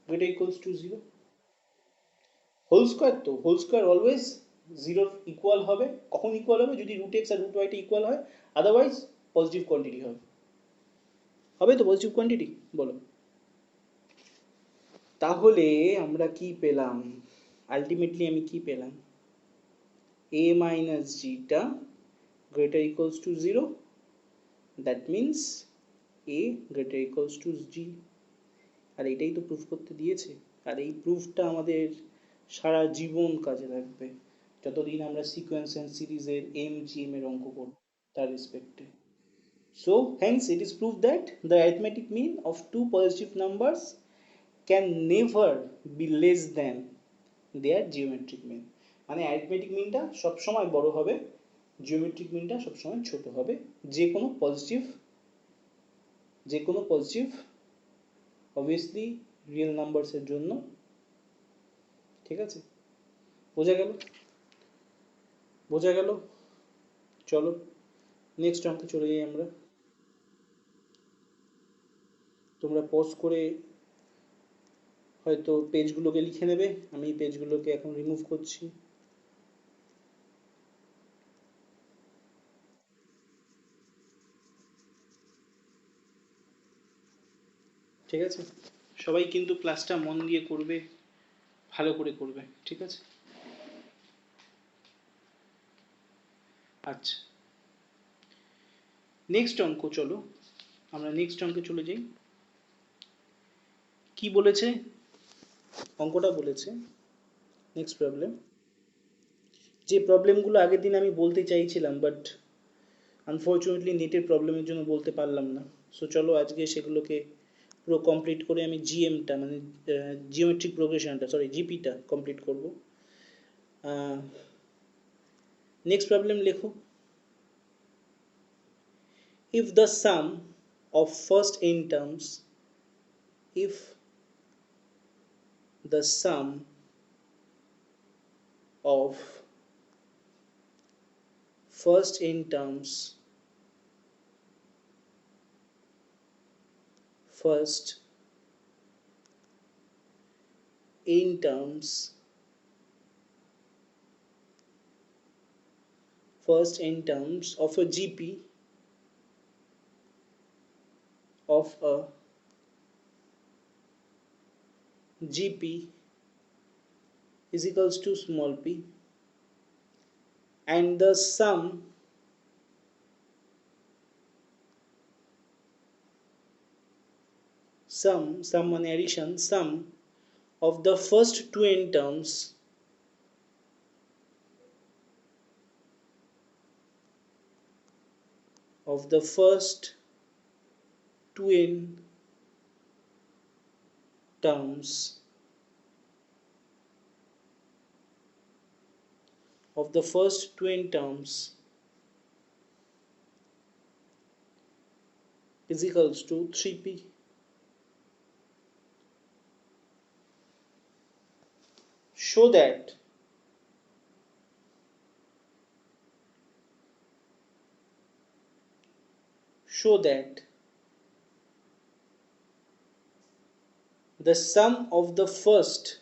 greater equals to 0। Whole square তো, হোল স্কোয়ার অলওয়েজ 0 ইকুয়াল হবে। কখন ইকুয়াল হবে? যদি রুট এক্স আর রুট ওয়াইটা ইকুয়াল হয়, আদারওয়াইজ পজিটিভ কোয়ান্টিটি হবে। হবে তো পজিটিভ কোয়ান্টিটি? বলো। তাহলে আমরা কি পেলাম? আলটিমেটলি আমি কি পেলাম? a minus জিটা greater equals to 0, that means a greater equals to g। আর এটাই তো প্রুফ করতে দিয়েছে, আর এই প্রুফটা আমাদের সারা জীবন কাজে লাগবে যতদিন আমরা সিকোয়েন্স অ্যান্ড সিরিজের এম এর অঙ্ক করব তার রেসপেক্টে। So hence it is proved that the arithmetic mean of two positive numbers can never be less than their geometric mean। মানে অ্যারিথমেটিক মিনটা সবসময় বড় হবে, জিওমেট্রিক মিনটা সবসময় ছোট হবে যে কোনো পজিটিভ অবভিয়াসলি রিয়েল নাম্বারসের জন্য। ঠিক আছে, বোঝা গেল? বোঝা গেল? চলো নেক্সট অঙ্কে চলে যাই আমরা। তোমরা পজ করে হয়তো পেজগুলোকে লিখে নেবে, আমি পেজগুলোকে এখন রিমুভ করছি। ঠিক আছে, সবাই কিন্তু ক্লাসটা মন দিয়ে করবে, ভালো করে করবে, ঠিক আছে? আচ্ছা, নেক্সট অঙ্ক, চলো আমরা নেক্সট অঙ্কে চলে যাই। কি বলেছে অঙ্কটা? বলেছে নেক্সট প্রবলেম, যে প্রবলেমগুলো আগের দিন আমি বলতে চাইছিলাম বাট আনফর্চুনেটলি নেটের প্রবলেমের জন্য বলতে পারলাম না। সো চলো আজকে সেগুলোকে পুরো কমপ্লিট করে আমি জিএমটা মানে জিওমেট্রিক প্রোগ্রেশনটা, সরি জিপিটা কমপ্লিট করব। নেক্সট প্রবলেম লেখো। if the sum of first n terms if the sum of first n terms first n terms first n terms of a GP of a GP is equals to small p, and the sum মানে addition, sum of the first two n terms of the first 2n terms of the first 2n terms is equals to 3p. Show that the sum of the first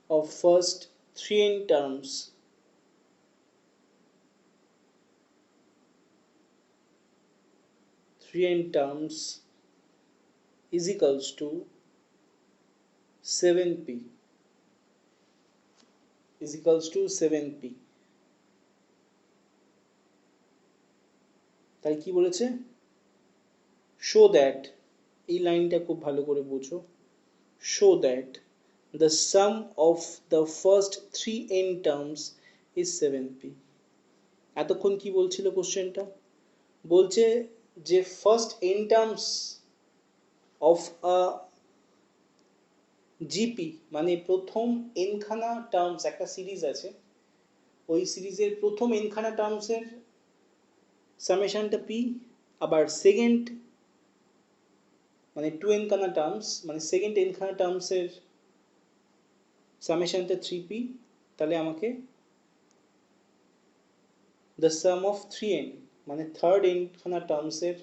of first 3n terms is equals to 7p. তাই কি বলেছে? Show that, এই লাইনটা খুব ভালো করে বোঝো, show that the sum of the first 3n terms is 7p. এতক্ষণ কি বলছিল কোশ্চেনটা? বলছে যে first n terms of a GP, মানে প্রথম n খানা টার্মস, একটা সিরিজ আছে, ওই সিরিজের প্রথম n খানা টার্মসের সামেশনটা p, আবার সেকেন্ড মানে 2n খানা টার্মস, মানে সেকেন্ড n খানা টার্মসের সামেশনটা 3p, তাহলে আমাকে দ্য সাম অফ 3n মানে থার্ড n খানা টার্মসের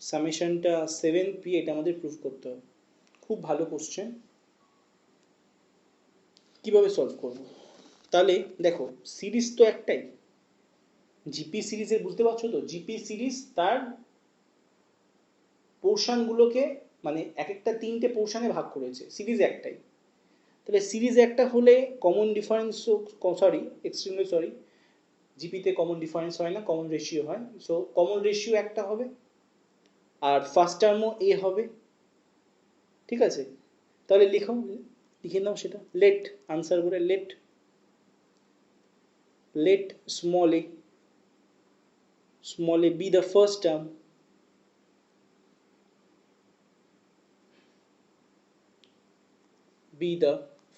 সামেশনটা 7p, এটা আমাদের প্রুফ করতে হবে। খুব ভালো কোশ্চেন, কিভাবে সলভ করব? তাহলে দেখো, সিরিজ তো একটাই, জিপি সিরিজের, বুঝতে পারছো তো? জিপি সিরিজ তার পোর্শনগুলোকে মানে এক একটা 3টে পোর্শনে ভাগ করেছে, সিরিজ একটাই। তাহলে সিরিজ একটা হলে কমন ডিফারেন্স, এক্সট্রিমলি সরি, জিপিতে কমন ডিফারেন্স হয় না, কমন রেশিও হয়। সো কমন রেশিও একটা হবে, আর ফার্স্ট টার্মও এ হবে, ঠিক আছে? তাহলে লিখে নাও সেটা, লেট আনসার করে, let small a be the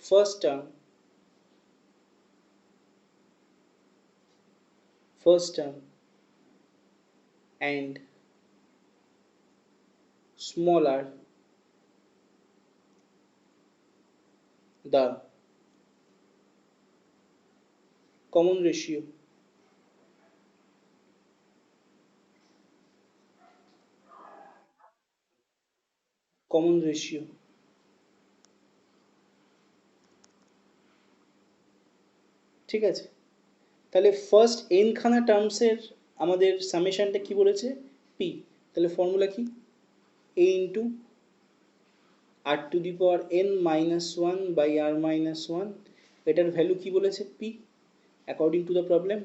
first term and smaller the common ratio ঠিক আছে? তাহলে ফার্স্ট n খানা টার্মসের আমাদের সামেশনটা কি বলেছে? p। তাহলে ফর্মুলা কি? a into r to the power n minus 1 by r minus 1, এটার ভ্যালু কি বলেছে? p according to the problem.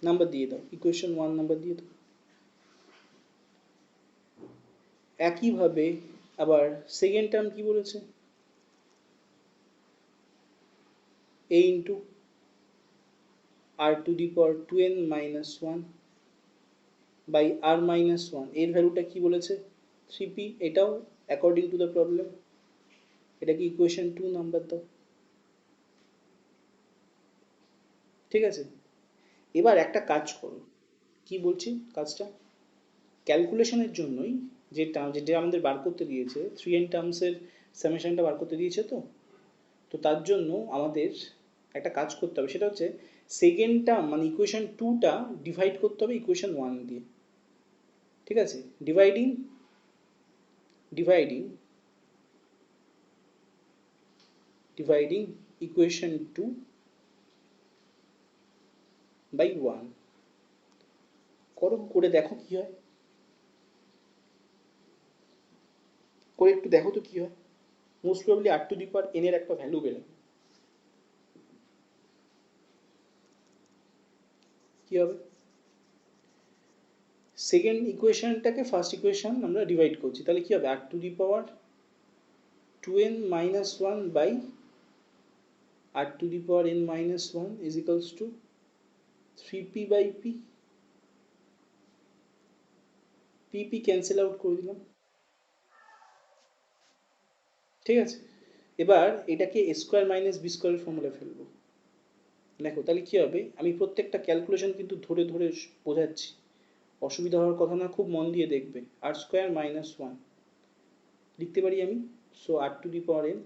Number দিয়ে দাও, ইকুয়েশন 1 নাম্বার দিয়ে দাও। একইভাবে আবার সেকেন্ড টার্ম কি বলেছে? a into r to the power 2n minus 1 by r minus 1, এর ভ্যালুটা কি বলেছে? 3p, এটাও অ্যাকর্ডিং টু দ্য প্রবলেম। এটাকে ইকুয়েশন 2 নাম্বার দাও, ঠিক আছে? এবার একটা কাজ করো, কি বলছি কাজটা? ক্যালকুলেশনের জন্যই যেটা আমাদের বার করতে দিয়েছে, 3n টার্মসের সামেশনটা বার করতে দিয়েছে, তো তার জন্য আমাদের একটা কাজ করতে হবে, সেটা হচ্ছে সেকেন্ড টার্ম মানে ইকুয়েশন 2টা ডিভাইড করতে হবে ইকুয়েশন 1 দিয়ে, ঠিক আছে? ডিভাইডিং ইকুয়েশন 2 বাই 1 করে দেখো কি হয়, করে একটু দেখো তো কি হয়। Most probably r to the power n এর একটা ভ্যালু বেরোবে। কি হবে? সেকেন্ড ইকুয়েশনটাকে ফার্স্ট ইকুয়েশন আমরা ডিভাইড করছি, তাহলে কি হবে R to the power 2n minus 1 by r to the power n minus 1 is equals to 3p by p, p cancel out করে দিলাম, ঠিক আছে। এবার এটাকে a স্কোয়ার মাইনাস বি স্কোয়ারের ফর্মুলা ফেলবো। দেখো তাহলে কি হবে, আমি প্রত্যেকটা ক্যালকুলেশন কিন্তু ধরে ধরে বোঝাচ্ছি, অসুবিধা হওয়ার কথা না, খুব মন দিয়ে দেখবে। আর স্কোয়ার মাইনাস 1 লিখতে পারি আমি, so R to the power n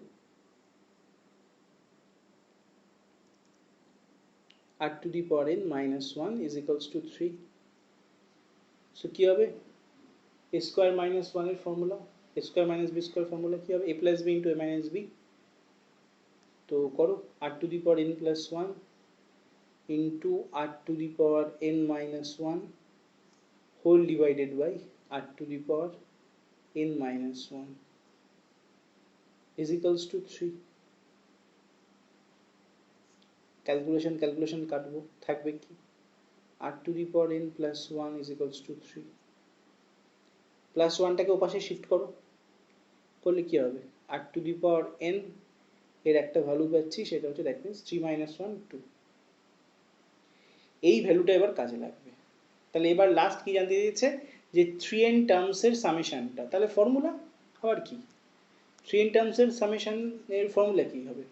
r to the power n minus 1 is equals to 3. So কি হবে a square minus 1 এর formula, a square minus b square formula কি হবে, a plus b into a minus b, তো করো r to the power n plus 1 into r to the power n minus 1 whole divided by r to the power n minus 1 is equals to 3. Calculation কাটবো, থাকবে কি r to the power n plus 1 is equals to 3, plus ওয়ানটাকে ওপাশে shift করো, করলে কি হবে r to the power n এর একটা ভ্যালু পাচ্ছি, সেটা হচ্ছে দ্যাট মিনস 3 minus 1 2, এই ভ্যালুটা এবার কাজে লাগবে। তাহলে এবার লাস্ট কি জানতে দিয়েছে, যে 3n টার্মসের সামেশনটা, তাহলে ফর্মুলা আবার কি 3n টার্মসের সামেশনের ফর্মুলা কি হবে,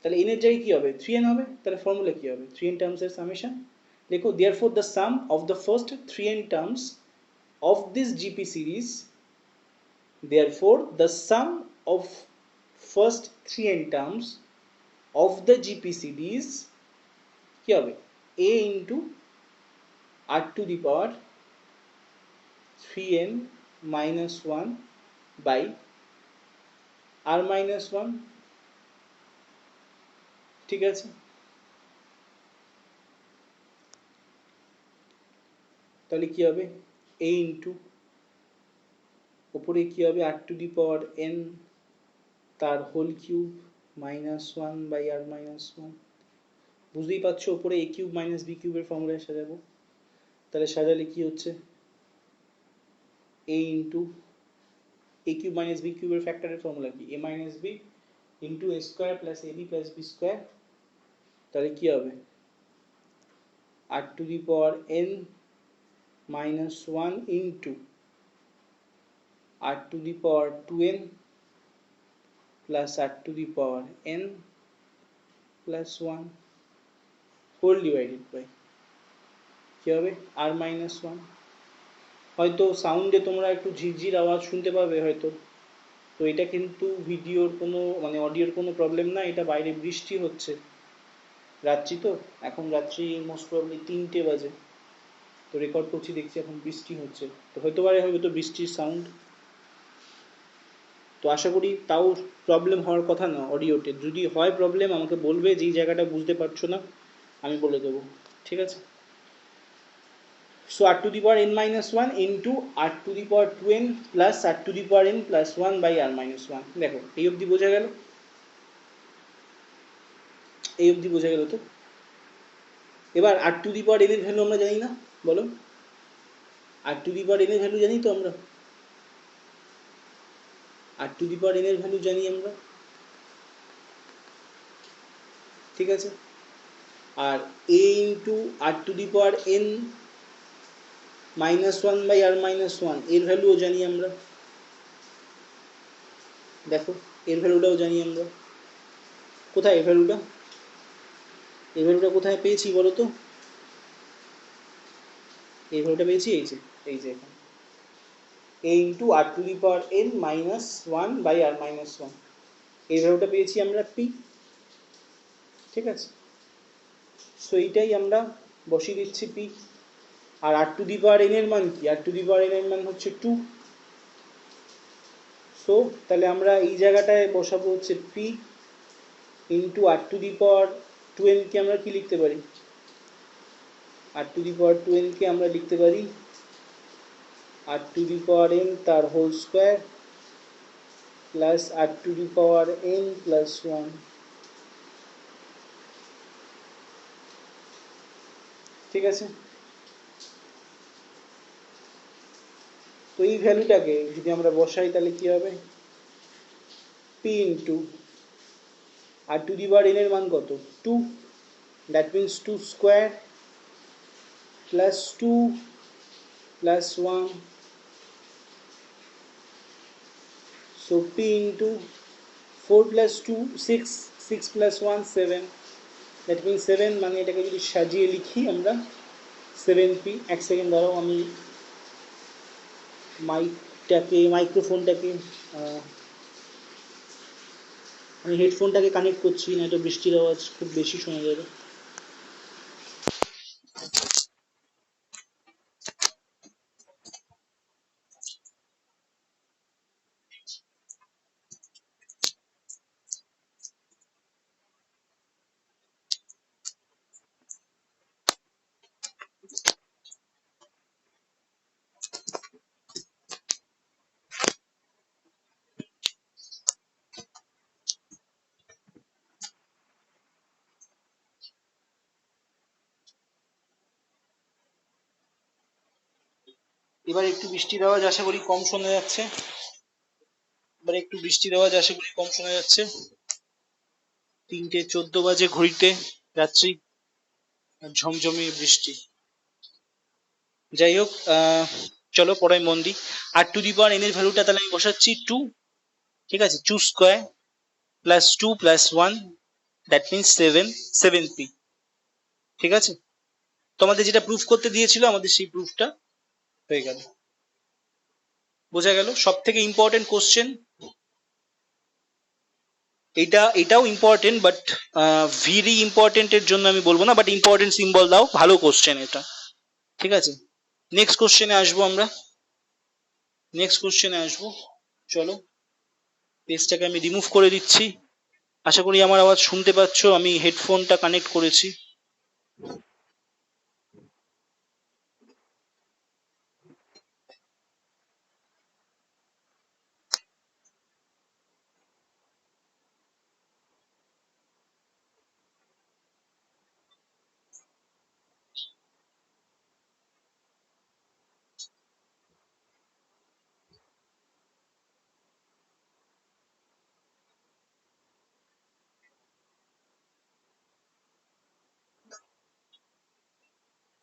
তাহলে n এর জায়গায় কি হবে 3n হবে, তাহলে ফর্মুলা কি হবে 3n টার্মসের সামেশন, দেখো therefore the sum of the first 3n terms of this GP series, therefore the sum of first 3n terms of the GP series কি হবে a into r to the power 3n minus 1 by r minus 1, ঠিক আছে। তাহলে কি হবে a into উপরে কি হবে r to the power n তার whole cube minus 1 by R minus 1, বুঝতেই পারছো উপরে a কিউব মাইনাস বি কিউবের ফর্মুলায় সাজাবো, তাহলে সাজালে কি হচ্ছে a into a cube minus B কিউবের ফ্যাক্টরের ফর্মুলা কি a minus B into a square plus ab plus B square, তাহলে কি হবে r to the power n minus 1 into r to the power 2n plus r to the power n plus 1 whole divided by কি হবে r minus 1, হয়তো সাউন্ডে তোমরা একটু ঝিরঝির আওয়াজ শুনতে পাবে হয়তো, তো এটা কিন্তু ভিডিওর কোনো মানে অডিওর কোনো প্রবলেম না, এটা বাইরে বৃষ্টি হচ্ছে রাত্রি, তো এখন রাত্রি মোস্ট প্রবলি 3টে বাজে, তো রেকর্ড করছি দেখছি এখন বৃষ্টি হচ্ছে, তো হয়তো বৃষ্টির সাউন্ড, তো আশা করি তাও প্রবলেম হওয়ার কথা না অডিওতে, যদি হয় প্রবলেম আমাকে বলবে, যেই জায়গাটা বুঝতে পারছো না আমি বলে দেবো, ঠিক আছে। So r to the power n minus 1 into r to the power 2n plus r to the power n plus 1 by r minus 1, দেখো এই অবধি বোঝা গেল, এই অবধি বোঝা গেল তো। এবার r to the power n এর ভ্যালু আমরা জানি না, বলো r to the power n এর ভ্যালু জানি তো আমরা, r to the power n এর ভ্যালু জানি আমরা, ঠিক আছে। আর a into r to the power n minus 1 by r minus 1 এর ভ্যালুও জানি আমরা, দেখো এর ভ্যালুটাও জানি আমরা, কোথায় এর ভ্যালুটা, এই ভ্যালুটা কোথায় পেয়েছি বলো তো, এই ভ্যালুটা পেয়েছি এই যে এখানে a into r to the power n minus 1 by r minus 1, এই ভ্যালুটা পেয়েছি আমরা p, ঠিক আছে। সো এইটাই আমরা বসিয়ে দিচ্ছি p, R r to the power n এর মান কি, r to the power n এর মান হচ্ছে 2, সো তাহলে আমরা এই জায়গাটায় বসাবো হচ্ছে p into r to the power 2n কে আমরা কি লিখতে পারি, r to the power 2n কে আমরা লিখতে পারি r to the power n তার whole square plus r to the power n plus 1, ঠিক আছে। এই ভ্যালুটাকে যদি আমরা বসাই তাহলে কি হবে, p into R to the power n এর মান কত, 2, that means 2 square plus 2 plus 1, so p into 4 plus 2 6, 6 plus 1 7, that means 7, মানে এটাকে যদি সাজিয়ে লিখি আমরা 7p। এক সেকেন্ড দাঁড়াও, আমি মাইক্রোফোনটাকে আমি হেডফোনটাকে কানেক্ট করছি, না এটা বৃষ্টির আওয়াজ খুব বেশি শোনা যাবে। এবার একটু বৃষ্টির আওয়াজ আশা করি কম শোনা যাচ্ছে। এবার একটু বৃষ্টির আওয়াজ আশা করি কম শোনা যাচ্ছে। 3:14 বাজে ঘড়িতে, রাত্রি, ঝমঝমে বৃষ্টি। যাই হোক, চলো পড়ায় মন দিই। আর টু দি পাওয়ার n এর ভ্যালুটা তাহলে আমি বসাচ্ছি 2, ঠিক আছে, 2 square plus 2 plus 1, that means 7, 7p, ঠিক আছে। তোমাদের যেটা প্রুফ করতে দিয়েছিল আমাদের সেই প্রুফটা হয়ে গেল, বোঝা গেল। সব থেকে ইম্পর্টেন্ট কোশ্চেন এটাও ইম্পর্টেন্ট, বাট ভেরি ইম্পর্টেন্টের জন্য আমি বলবো না, বাট ইম্পর্টেন্ট সিম্বল দাও, ভালো কোশ্চেন এটা, ঠিক আছে। নেক্সট কোশ্চেনে আসবো আমরা, চলো পেজটাকে আমি রিমুভ করে দিচ্ছি। আশা করি আমার আওয়াজ শুনতে পাচ্ছ, আমি হেডফোনটা কানেক্ট করেছি।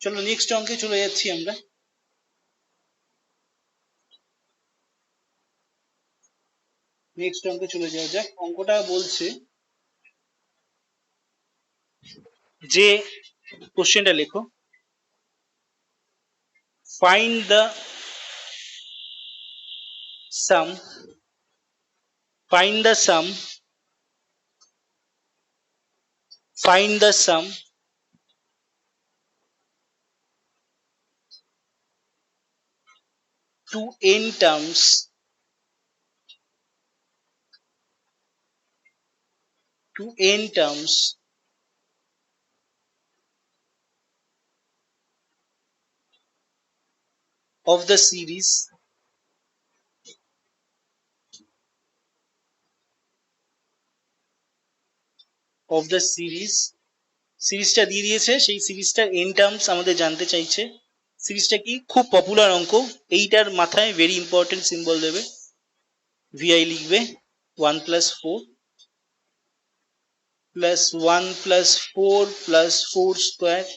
চলো নেক্সট অঙ্কে চলে যাচ্ছি আমরা। নেক্সট অঙ্কে চলে যাওয়া যাক। অঙ্কটা বলছে যে, কোশ্চেনটা লেখো, find the some, find the some, find the some to n terms of the series সিরিজটা দিয়ে দিয়েছে, সেই সিরিজটার n টার্মস আমাদের জানতে চাইছে। সিরিজটা কি, খুব পপুলার অঙ্ক, এইটার মাথায় ভেরি ইম্পর্টেন্ট সিম্বল দেবে, vi লিখবে 1 plus 4 plus 1 plus 4 plus 4 square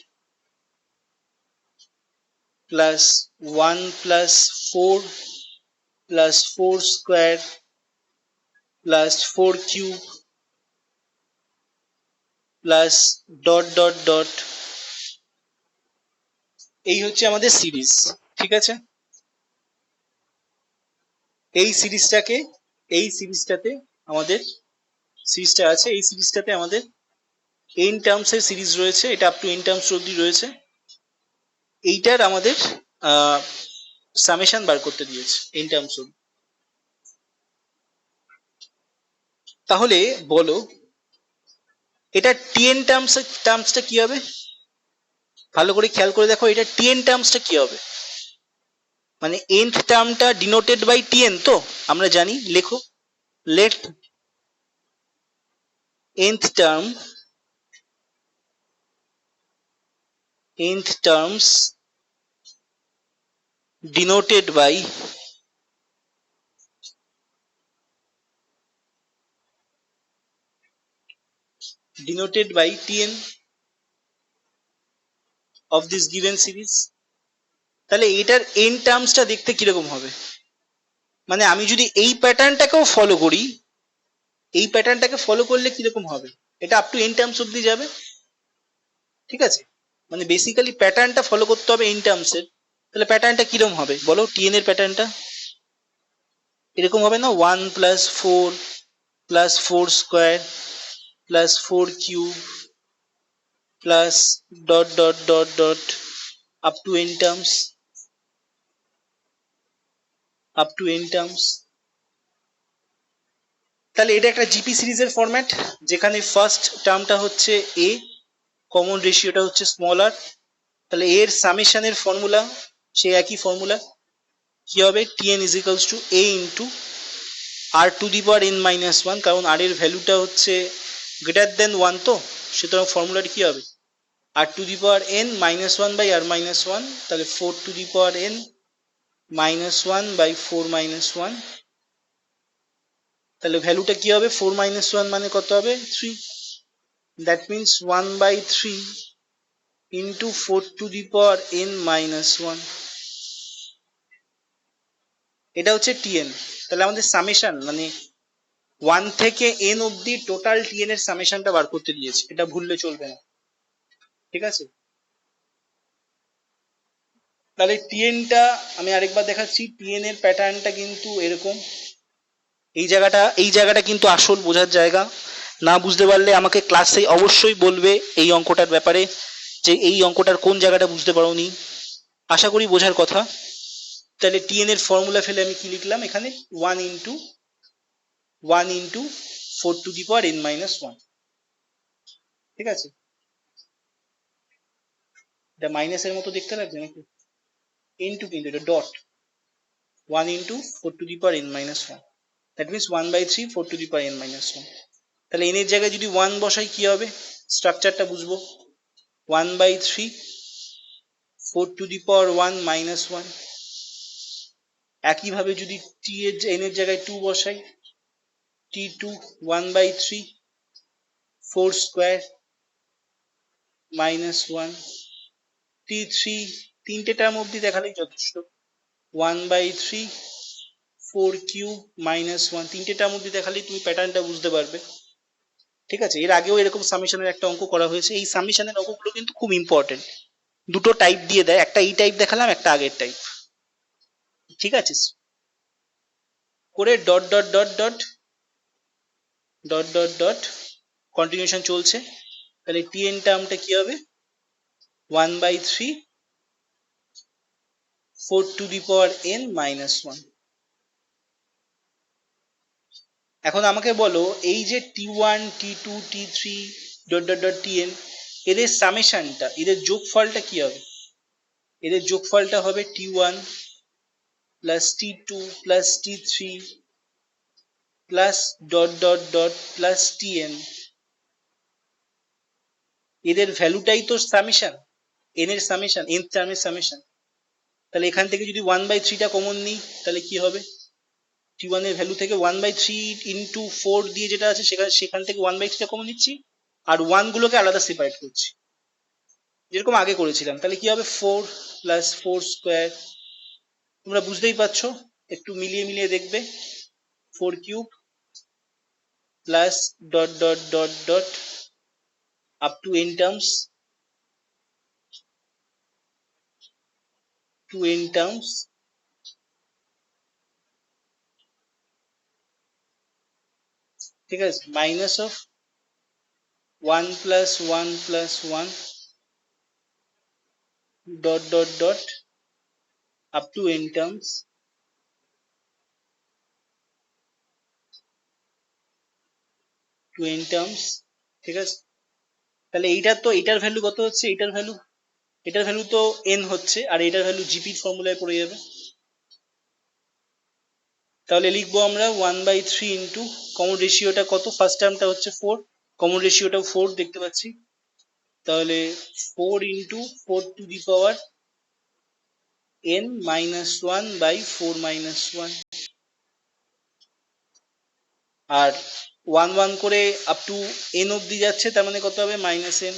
plus 1 plus 4 plus 4 square plus 4 cube plus dot dot dot. এই হচ্ছে আমাদের সিরিজ, ঠিক আছে। এই সিরিজটাতে আমাদের সিরিজটা আছে, এই সিরিজটাতে আমাদের n টার্মস এর সিরিজ রয়েছে, এটা আপ টু n টার্মস অবধি রয়েছে। এইটার আমাদের সামেশন বার করতে দিয়েছে n টার্মস অবধি। তাহলে বলো এটা tn টার্মসটা কি হবে, ভালো করে খেয়াল করে দেখো, এটা tn টার্মসটা কি হবে, মানে nth টার্মটা ডিনোটেড বাই tn, তো আমরা জানি, লেখো, late nth terms denoted by denoted by Tn of this given series। তাহলে এটার n টার্মসটা দেখতে কিরকম হবে, মানে আমি যদি এই প্যাটার্নটাকেও ফলো করি, এই প্যাটার্নটাকে ফলো করলে কিরকম হবে, এটা আপ টু n টার্মস অব্দি যাবে। ঠিক আছে, মানে বেসিক্যালি প্যাটার্নটা ফলো করতে হবে n টার্মসের। তাহলে প্যাটার্নটা কিরকম হবে বলো, Tn এর প্যাটার্নটা এরকম হবে না, 1+4+4² +4³ plus dot dot dot dot up to n terms, up to n terms. তাহলে এটা একটা জিপি সিরিজের ফরম্যাট, যেখানে ফার্স্ট টার্মটা হচ্ছে এ, কমন রেশিওটা হচ্ছে স্মল আর। তাহলে এর সামেশনের ফর্মুলা সেই একই ফর্মুলা, কি হবে, Tn is equals to a into R to the power n minus one, কারণ আর এর ভ্যালুটা হচ্ছে গ্রেটার দেন ওয়ান, তো সুতরাং ফর্মুলাটা কি হবে, R to the power n minus one by R minus one. তাহলে 4 to the power n minus one by 4 - 1। তাহলে ভ্যালুটা কি হবে, 4 - 1 মানে কত হবে, 3। That means 1/3 into 4 to the power n minus one. এটা হচ্ছে Tn। তাহলে আমাদের সামেশন মানে 1 থেকে n অব্দি টোটাল Tn এর সামেশনটা বার করতে দিয়েছে, এটা ভুললে চলবে না। ঠিক আছে, তাহলে Tnটা আমি আরেকবার দেখাচ্ছি। Tn এর প্যাটার্নটা কিন্তু এরকম, এই জায়গাটা কিন্তু আসল বোঝার জায়গা। না বুঝতে পারলে আমাকে ক্লাসে অবশ্যই বলবে এই অঙ্কটার ব্যাপারে, যে এই অঙ্কটার কোন জায়গাটা বুঝতে পারোনি। আশা করি বোঝার কথা। তাহলে Tn এর ফর্মুলা ফেলে আমি কি লিখলাম এখানে, 1 into 4 to the power n - 1। ঠিক আছে, এটা মাইনাসের মতো দেখতে লাগছে নাকি, ইন্টু কিন্তু এটা dot, 1 into 4 to the power n - 1। That means 1/3 4 to the power n - 1। তাহলে n এর জায়গায় যদি 1 বসাই কি হবে, স্ট্রাকচারটা বুঝবো, 1/3 4 টু দি পাওয়ার 1 - 1। একইভাবে যদি n এর জায়গায় 2 বসাই, t2 1/3 4 স্কোয়ার -1। t3 তিনটে টার্ম অব্দি দেখালেই যথেষ্ট, 1/3 4³ -1। তিনটে টার্ম অব্দি দেখালেই তুমি প্যাটার্নটা বুঝতে পারবে। ঠিক আছে, এর আগেও এরকম সামেশনের একটা অঙ্ক করা হয়েছে। এই সামেশনের অঙ্কগুলো কিন্তু খুব ইম্পর্টেন্ট। দুটো টাইপ দিয়ে দেয়, একটা এই টাইপ দেখালাম, একটা আগের টাইপ। ঠিক আছে, করে dot dot dot dot dot dot dot continuation চলছে। তাহলে Tn টার্মটা কি হবে, 1/3 4 টু দি পাওয়ার n - 1। এখন আমাকে বলো, এই যে t1 t2 t3 dot dot dot Tn, এদের সামেশনটা, এদের যোগফলটা কি হবে, এদের যোগফলটা হবে t1 plus t2 plus t3 plus dot dot dot plus Tn। এদের ভ্যালুটাই তো সামেশন, n এর সামেশন, n টার্মের সামেশন। তাহলে এখান থেকে যদি 1/3টা কমন নিই, তাহলে কি হবে, t1 এর ভ্যালু থেকে 1/3 ইন্টু 4 দিয়ে যেটা আছে সেখান থেকে 1/3টা কমন নিচ্ছি, আর 1 গুলোকে আলাদা সেপারেট করছি, যেরকম আগে করেছিলাম। তাহলে কি হবে, 4 প্লাস 4 স্কোয়ার, তোমরা বুঝতেই পারছো, একটু মিলিয়ে মিলিয়ে দেখবে, 4³ plus dot dot dot dot up to n terms, to n terms. ঠিক আছে, minus of 1 plus 1 plus 1 dot dot dot up to n terms, to n terms. ঠিক আছে, তাহলে এইটার তো, এটার ভ্যালু কত হচ্ছে, এটার ভ্যালু তো n হচ্ছে, আর এটার ভ্যালু জিপির ফর্মুলায় পড়ে যাবে। তাহলে লিখবো আমরা 1/3 ইন্টু, কমন রেশিওটা কত, ফার্স্ট টার্মটা হচ্ছে 4, কমন রেশিওটাও 4 দেখতে পাচ্ছি। তাহলে 4 into 4 to the power n - 1 by 4 - 1। আর 1 1 করে আপ টু n অবধি যাচ্ছে, তার মানে কত হবে -n।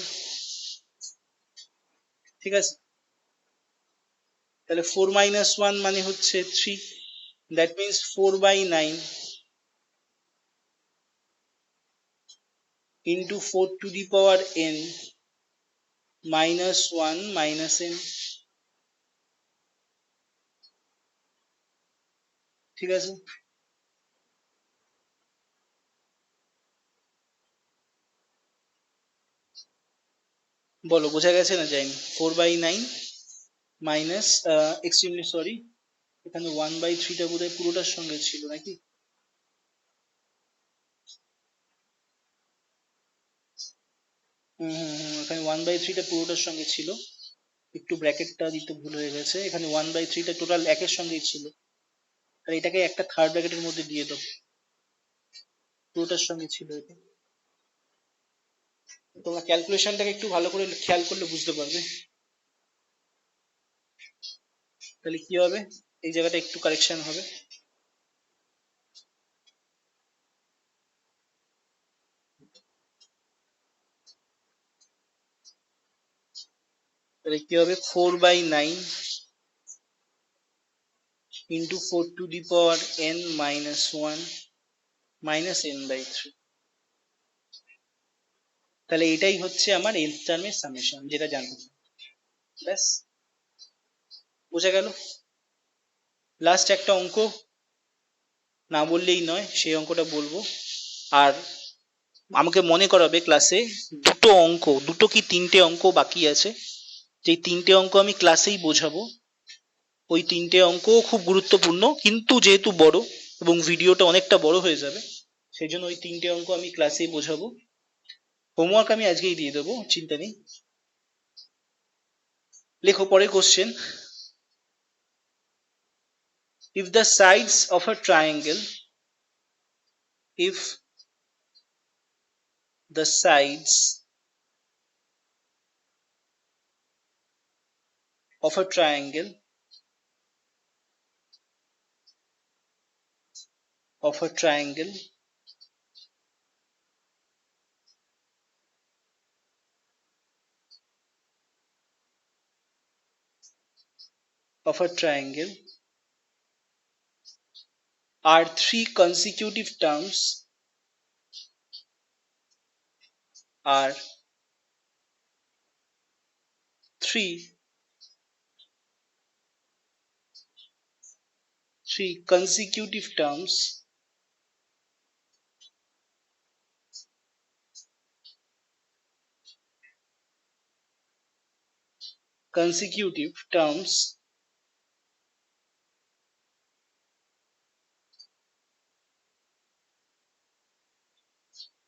ঠিক আছে, তাহলে 4 - 1 মানে হচ্ছে 3, that means 4/9 into 4 to the power n -1 - n। ঠিক আছে, বলো বোঝা গেছে না যায়নি? 4/9 মাইনাস, এক্সট্রিমলি সরি, এখানে 1/3টা বোধহয় পুরোটার সঙ্গে ছিল নাকি? এখানে 1/3টা পুরোটার সঙ্গে ছিল, একটু ব্র্যাকেটটা দিতে ভুল হয়ে গেছে, এখানে 1/3টা টোটাল একের সঙ্গেই ছিল, আর এটাকে একটা থার্ড ব্র্যাকেটের মধ্যে দিয়ে দাও, পুরোটার সঙ্গে ছিল এটা। তোমরা ক্যালকুলেশনটাকে একটু ভালো করে খেয়াল করলে বুঝতে পারবে। তাহলে কি হবে, এই জায়গাটা একটু কারেকশন হবে। তাহলে কি হবে, 4/9 into 4 to the power n -1 -n/3। তাহলে এটাই হচ্ছে আমার nth টার্মের সামেশন, যেটা জানতে চাই। ব্যাস, বোঝা গেল। লাস্ট একটা অঙ্ক না বললেই নয়, সেই অঙ্কটা বলবো। আর আমাকে মনে করাবে ক্লাসে দুটো কি তিনটে অঙ্ক বাকি আছে, যেই তিনটে অঙ্ক আমি ক্লাসেই বোঝাবো। ওই তিনটে অঙ্কও খুব গুরুত্বপূর্ণ, কিন্তু যেহেতু বড় এবং ভিডিওটা অনেকটা বড় হয়ে যাবে, সেই জন্য ওই তিনটে অঙ্ক আমি ক্লাসেই বোঝাবো। হোমওয়ার্ক আমি আজকেই দিয়ে দেবো, চিন্তা নেই। লেখো পরের question. If the sides of a triangle if the sides of a triangle of a triangle of a triangle are three consecutive terms are three consecutive terms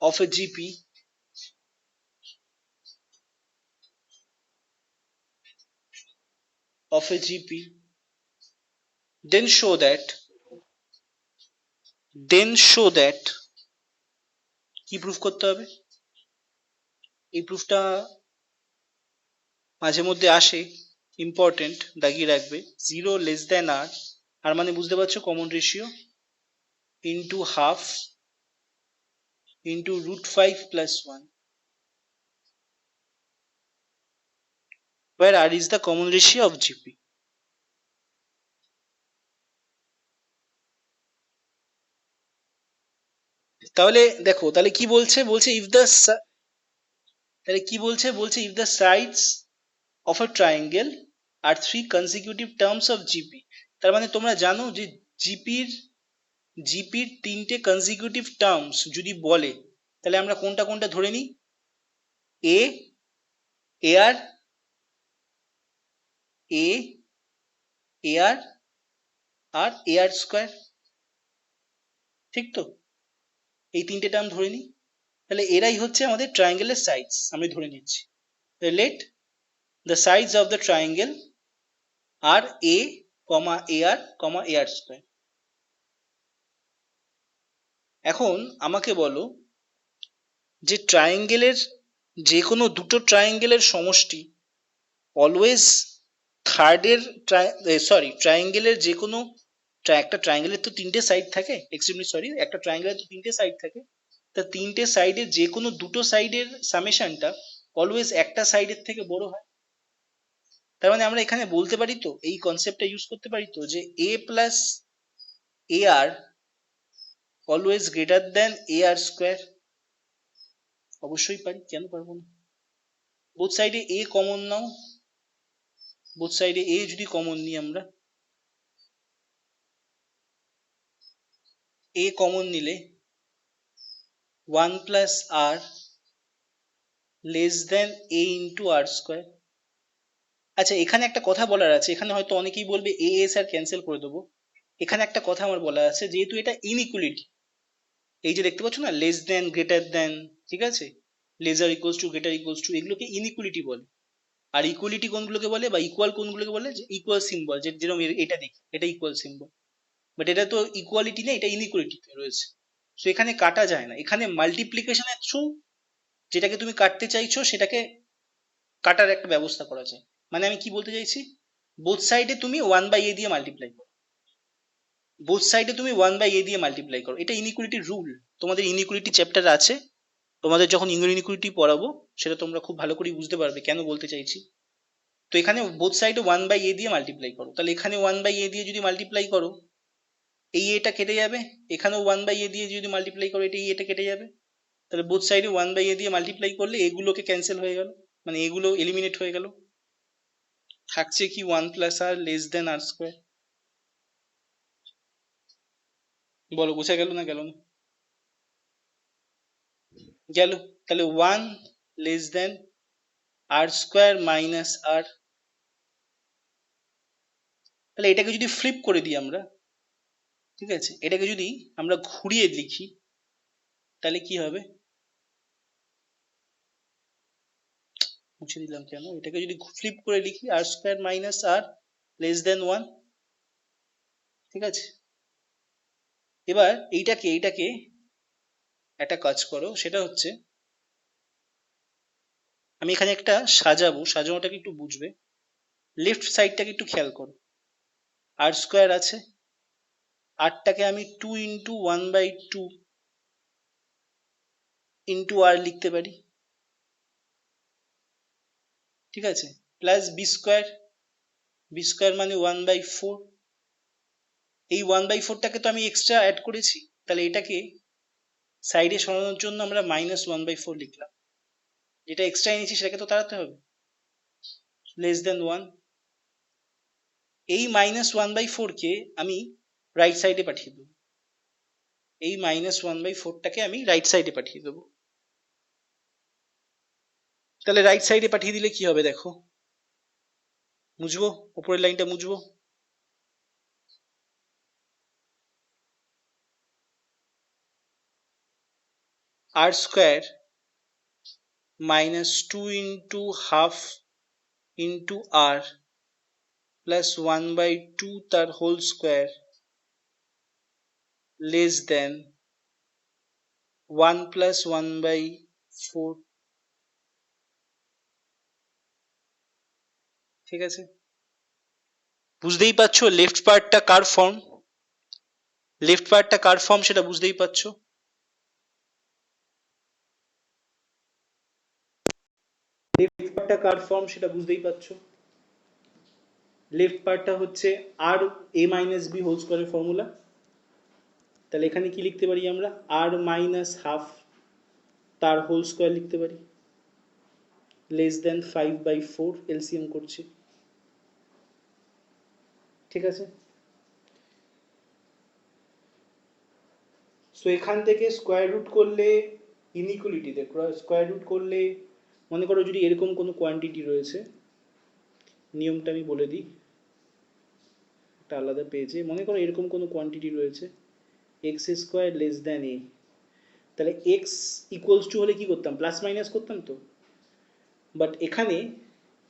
of a GP then show that কি proof করতে হবে? এই প্রুফটা মাঝে মধ্যে আসে, important, দাগিয়ে রাখবে। 0 less than আর মানে বুঝতে পারছো, common ratio into half into √5 + 1, where r is the common ratio of GP. তাহলে দেখো, তাহলে কি বলছে, if the sides of a triangle are three consecutive terms of GP, তার মানে তোমরা জানো যে জিপির তিনটে কনজিকিউটিভ টার্মস যদি বলে, তাহলে আমরা কোনটা কোনটা ধরে নিই? এ এআর আর এআর স্কোয়ার, ঠিক তো? এই তিনটে টার্ম ধরে নিই, তাহলে এরাই হচ্ছে আমাদের ট্রায়াঙ্গেলের সাইডস, আমি ধরে নিচ্ছি। Let the sides of the triangle are A comma AR comma AR square. এখন আমাকে বলো যে দুটো ট্রায়াঙ্গেলের সমষ্টি অলওয়েজ থার্ডের ট্রায়াঙ্গেলের যে কোনো একটা ট্রায়াঙ্গেলের তো তিনটে সাইড থাকে, এক্সট্রিমলি সরি, একটা ট্রায়াঙ্গেলের তো তিনটে সাইড থাকে, তা তিনটে সাইডের যে কোনো দুটো সাইডের সামেশনটা অলওয়েজ একটা সাইডের থেকে বড় হয়। তার মানে আমরা এখানে বলতে পারি তো, এই কনসেপ্টটা ইউজ করতে পারি তো, যে a plus A R always greater than A R square. অবশ্যই পারি, কেন পারবো না। বোথ সাইডে এ কমন নাও, বোথ সাইডে এ যদি কমন নিই আমরা, এ কমন নিলে 1 প্লাস আর লেস দেন এ ইন্টু আর স্কোয়ার। আচ্ছা, এখানে একটা কথা বলার আছে, এখানে হয়তো অনেকেই বলবে এ এস আর ক্যান্সেল করে দেবো। এখানে একটা কথা আমার বলা আছে, যেহেতু এটা ইনইকুয়ালিটি, এই যে দেখতে পাচ্ছ না, লেস দেন, গ্রেটার দেন, ঠিক আছে, lesser equals to, greater equals to, এগুলোকে ইনইকুয়ালিটি বলে। আর ইকুয়ালিটি কোনগুলোকে বলে, বা ইকুয়াল কোনগুলোকে বলে, যে ইকুয়াল সিম্বল, যে যেরকম এটা দেখি, এটা ইকুয়াল সিম্বল, বাট এটা তো ইকুয়ালিটি নেই, এটা ইনইকুয়ালিটিতে রয়েছে। সো এখানে কাটা যায় না, এখানে মাল্টিপ্লিকেশনের থ্রু যেটাকে তুমি কাটতে চাইছো সেটাকে কাটার একটা ব্যবস্থা করা যায়। মানে আমি কি বলতে চাইছি, বোথ সাইডে তুমি 1/a দিয়ে মাল্টিপ্লাই করো, বোথ সাইডে তুমি 1/a দিয়ে মাল্টিপ্লাই করো, এটা ইনইকুয়ালিটির রুল। তোমাদের ইনইকুয়ালিটি চ্যাপ্টার আছে, তোমাদের যখন ইনইকুয়ালিটি পড়াবো সেটা তোমরা খুব ভালো করে বুঝতে পারবে কেন বলতে চাইছি। তো এখানে বোথ সাইডে 1/a দিয়ে মাল্টিপ্লাই করো, তাহলে এখানে 1/a দিয়ে যদি মাল্টিপ্লাই করো, এই এটা কেটে যাবে, এখানেও 1/a দিয়ে যদি মাল্টিপ্লাই করো, এটা কেটে যাবে। তাহলে বোথ সাইডে 1/a দিয়ে মাল্টিপ্লাই করলে এগুলোকে ক্যান্সেল হয়ে গেল, মানে এগুলো এলিমিনেট হয়ে গেল, থাকছে কি 1 প্লাস আর লেস দেন আর স্কোয়ার। বলো, বোঝা গেল না গেল না? গেল। তাহলে 1 লেস দেন আর স্কোয়ার মাইনাস আর। তাহলে এটাকে যদি ফ্লিপ করে দিই আমরা, ঠিক আছে, এটাকে যদি আমরা ঘুরিয়ে লিখি, তাহলে কি হবে, মুছে দিলাম কেন, এটাকে যদি ফ্লিপ করে লিখি, আর স্কোয়ার মাইনাস আর লেস দেন 1, ঠিক আছে। এবার এইটাকে একটা কাজ করো, সেটা হচ্ছে, আমি এখানে একটা সাজানোটাকে একটু বুঝবে, লেফট সাইডটাকে একটু খেয়াল করো, আর স্কোয়ার আছে, আরটাকে আমি 2 ইন্টু 1/2 ইন্টু আর লিখতে পারি, ঠিক আছে, প্লাস বি স্কোয়ার মানে 1/4। এই 1/4টাকে তো আমি এক্সট্রা অ্যাড করেছি, তাহলে এটাকে সাইডে সরানোর জন্য আমরা -1/4 লিখলাম, যেটা এক্সট্রা এনেছি সেটাকে তো তাড়াতে হবে, লেস দেন 1। এই -1/4কে আমি রাইট সাইডে পাঠিয়ে দেবো, এই -1/4টাকে আমি রাইট সাইডে পাঠিয়ে দেবো। তাহলে রাইট সাইডে পাঠিয়ে দিলে কি হবে দেখো, মুছবো, উপরের লাইনটা মুছবো, R square -2 into half into R plus 1/2 তার whole square less than 1 plus 1/4, ঠিক আছে। বুঝতেই পারছো লেফট পার্টটা কার ফর্ম, লেফট পার্টটা কার ফর্ম সেটা বুঝতেই পারছো। লেফট পার্টটা কার ফর্ম সেটা বুঝতেই পারছো, লেফট পার্টটা হচ্ছে আর এ মাইনাস বি হোল স্কোয়ারের ফর্মুলা। তাহলে এখানে কি লিখতে পারি আমরা, আর মাইনাস হাফ তার হোল স্কোয়ার লিখতে পারি, লেস দেন 5/4, এলসিএম করছি, ঠিক আছে। সো এখান থেকে স্কোয়ার রুট করলে ইনইকুয়ালিটিতে স্কোয়ার রুট করলে, মনে করো যদি এরকম কোনো কোয়ান্টিটি রয়েছে, নিয়মটা আমি বলে দিই একটা আলাদা পেজে, মনে করো এরকম কোনো কোয়ান্টিটি রয়েছে এক্স স্কোয়ার লেস দেন এ, তাহলে এক্স ইকুয়ালস টু হলে কি করতাম, প্লাস মাইনাস করতাম তো। বাট এখানে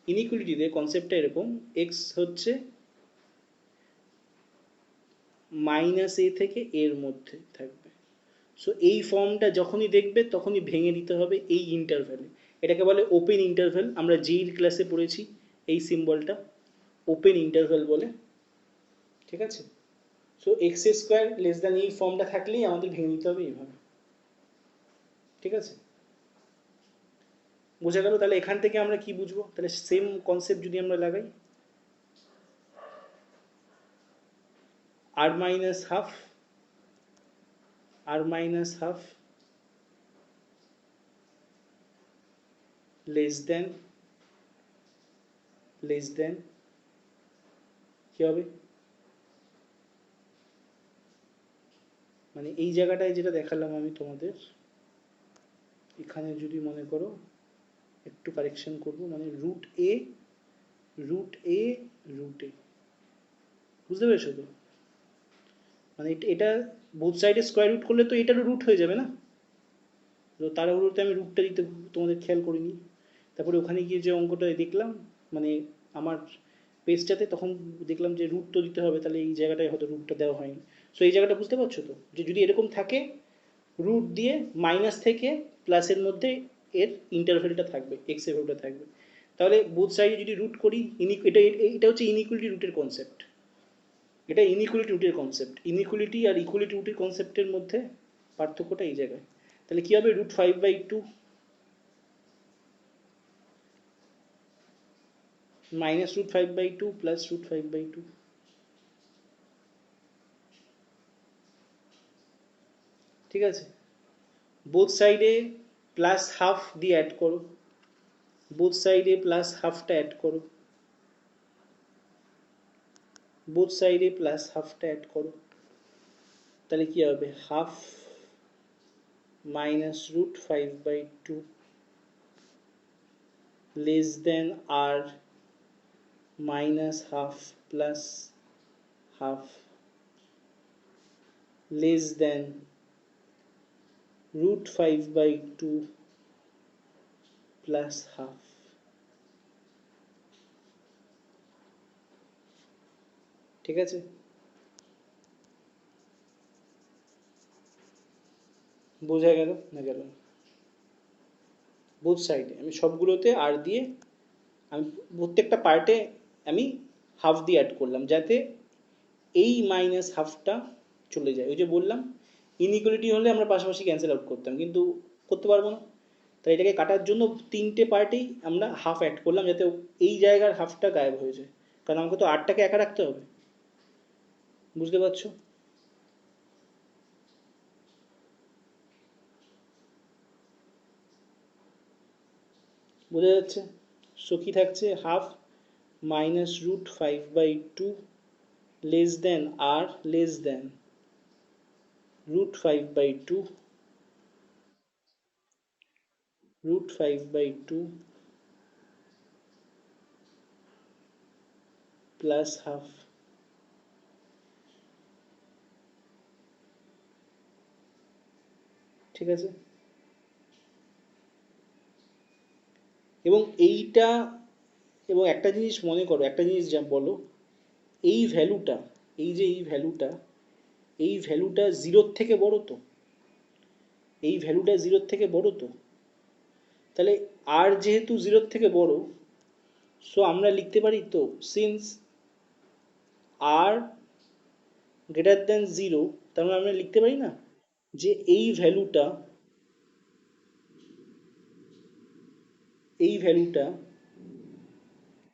ইনইকুয়ালিটিতে কনসেপ্টটা এরকম, এক্স হচ্ছে মাইনাস এ থেকে এর মধ্যে থাকবে। সো এই ফর্মটা যখনই দেখবে তখনই ভেঙে দিতে হবে এই ইন্টারভ্যালে, এটাকে বলে ওপেন ইন্টারভ্যাল, আমরা যেই ক্লাসে পড়েছি এই সিম্বলটা ওপেন ইন্টারভ্যাল বলে, ঠিক আছে। So x square less than এই ফর্মটা থাকলেই আমাদের ভেঙে দিতে হবে এইভাবে। ঠিক আছে, বোঝা গেল? তাহলে এখান থেকে আমরা কি বুঝবো? তাহলে সেম কনসেপ্ট যদি আমরা লাগাই, R minus half, R minus half less than, less than কি হবে? মানে এই জায়গাটায় যেটা দেখালাম আমি তোমাদের, এখানে যদি মনে করো একটু কারেকশন করবো, মানে রুট এ, রুট এ, রুট এ, বুঝতে পেরেছো তো? মানে এটা বোথ সাইডে স্কোয়ার রুট করলে তো এটারও রুট হয়ে যাবে না? তো তাড়াহুড়োতে আমি রুটটা দিতে তোমাদের খেয়াল করিনি। তারপরে ওখানে গিয়ে যে অঙ্কটা দেখলাম, মানে আমার পেজটাতে, তখন দেখলাম যে রুট তো দিতে হবে, তাহলে এই জায়গাটায় হয়তো রুটটা দেওয়া হয়নি। সো এই জায়গাটা বুঝতে পারছো তো, যে যদি এরকম থাকে রুট দিয়ে মাইনাস থেকে প্লাসের মধ্যে এর ইন্টারভেলটা থাকবে, এক্স এর ভ্যালুটা থাকবে। তাহলে বোথ সাইডে যদি রুট করি, এটা এটা হচ্ছে ইনইকুয়ালিটি রুটের কনসেপ্ট। এটা ইনইকুয়ালিটি রুটের কনসেপ্ট, ইনইকুয়ালিটি আর ইকুয়ালিটি রুটের কনসেপ্টের মধ্যে পার্থক্যটা এই জায়গায়। তাহলে কি হবে? √5/2 মাইনাস √5/2 প্লাস √5/2। ঠিক আছে, বোথ সাইডে প্লাস হাফ দিয়ে অ্যাড করো, বোথ সাইডে প্লাস হাফটা অ্যাড করো, বোথ সাইডে প্লাস হাফটা অ্যাড করো। তাহলে কি হবে? Half minus √5/2 less than R minus half plus half less than √5/2 plus half. ঠিক আছে, বোঝা গেল না গেল? বোথ সাইডে আমি সবগুলোতে আর দিয়ে, আমি প্রত্যেকটা পার্টে আমি হাফ দিয়ে অ্যাড করলাম, যাতে এই মাইনাস হাফটা চলে যায়। ওই যে বললাম ইনইকুয়ালিটি হলে আমরা পাশাপাশি ক্যান্সেল আউট করতাম, কিন্তু করতে পারবো না। তাই এটাকে কাটার জন্য তিনটে পার্টেই আমরা হাফ অ্যাড করলাম, যাতে এই জায়গার হাফটা গায়েব হয়ে যায়, কারণ আমাকে তো আটটাকে একা রাখতে হবে। বুঝতে পারছো? বোঝা যাচ্ছে? সো কি থাকছে? Half minus √5/2 less than R less than √5/2, √5/2 plus half. ঠিক আছে, এবং এইটা, এবং একটা জিনিস মনে করো, একটা জিনিস যা বলো, এই ভ্যালুটা, এই যে এই ভ্যালুটা, এই ভ্যালুটা জিরোর থেকে বড় তো, এই ভ্যালুটা জিরোর থেকে বড় তো। তাহলে আর যেহেতু জিরোর থেকে বড়, সো আমরা লিখতে পারি তো, সিন্স আর গ্রেটার দেন জিরো, তার মানে আমরা লিখতে পারি না যে এই ভ্যালুটা, এই ভ্যালুটা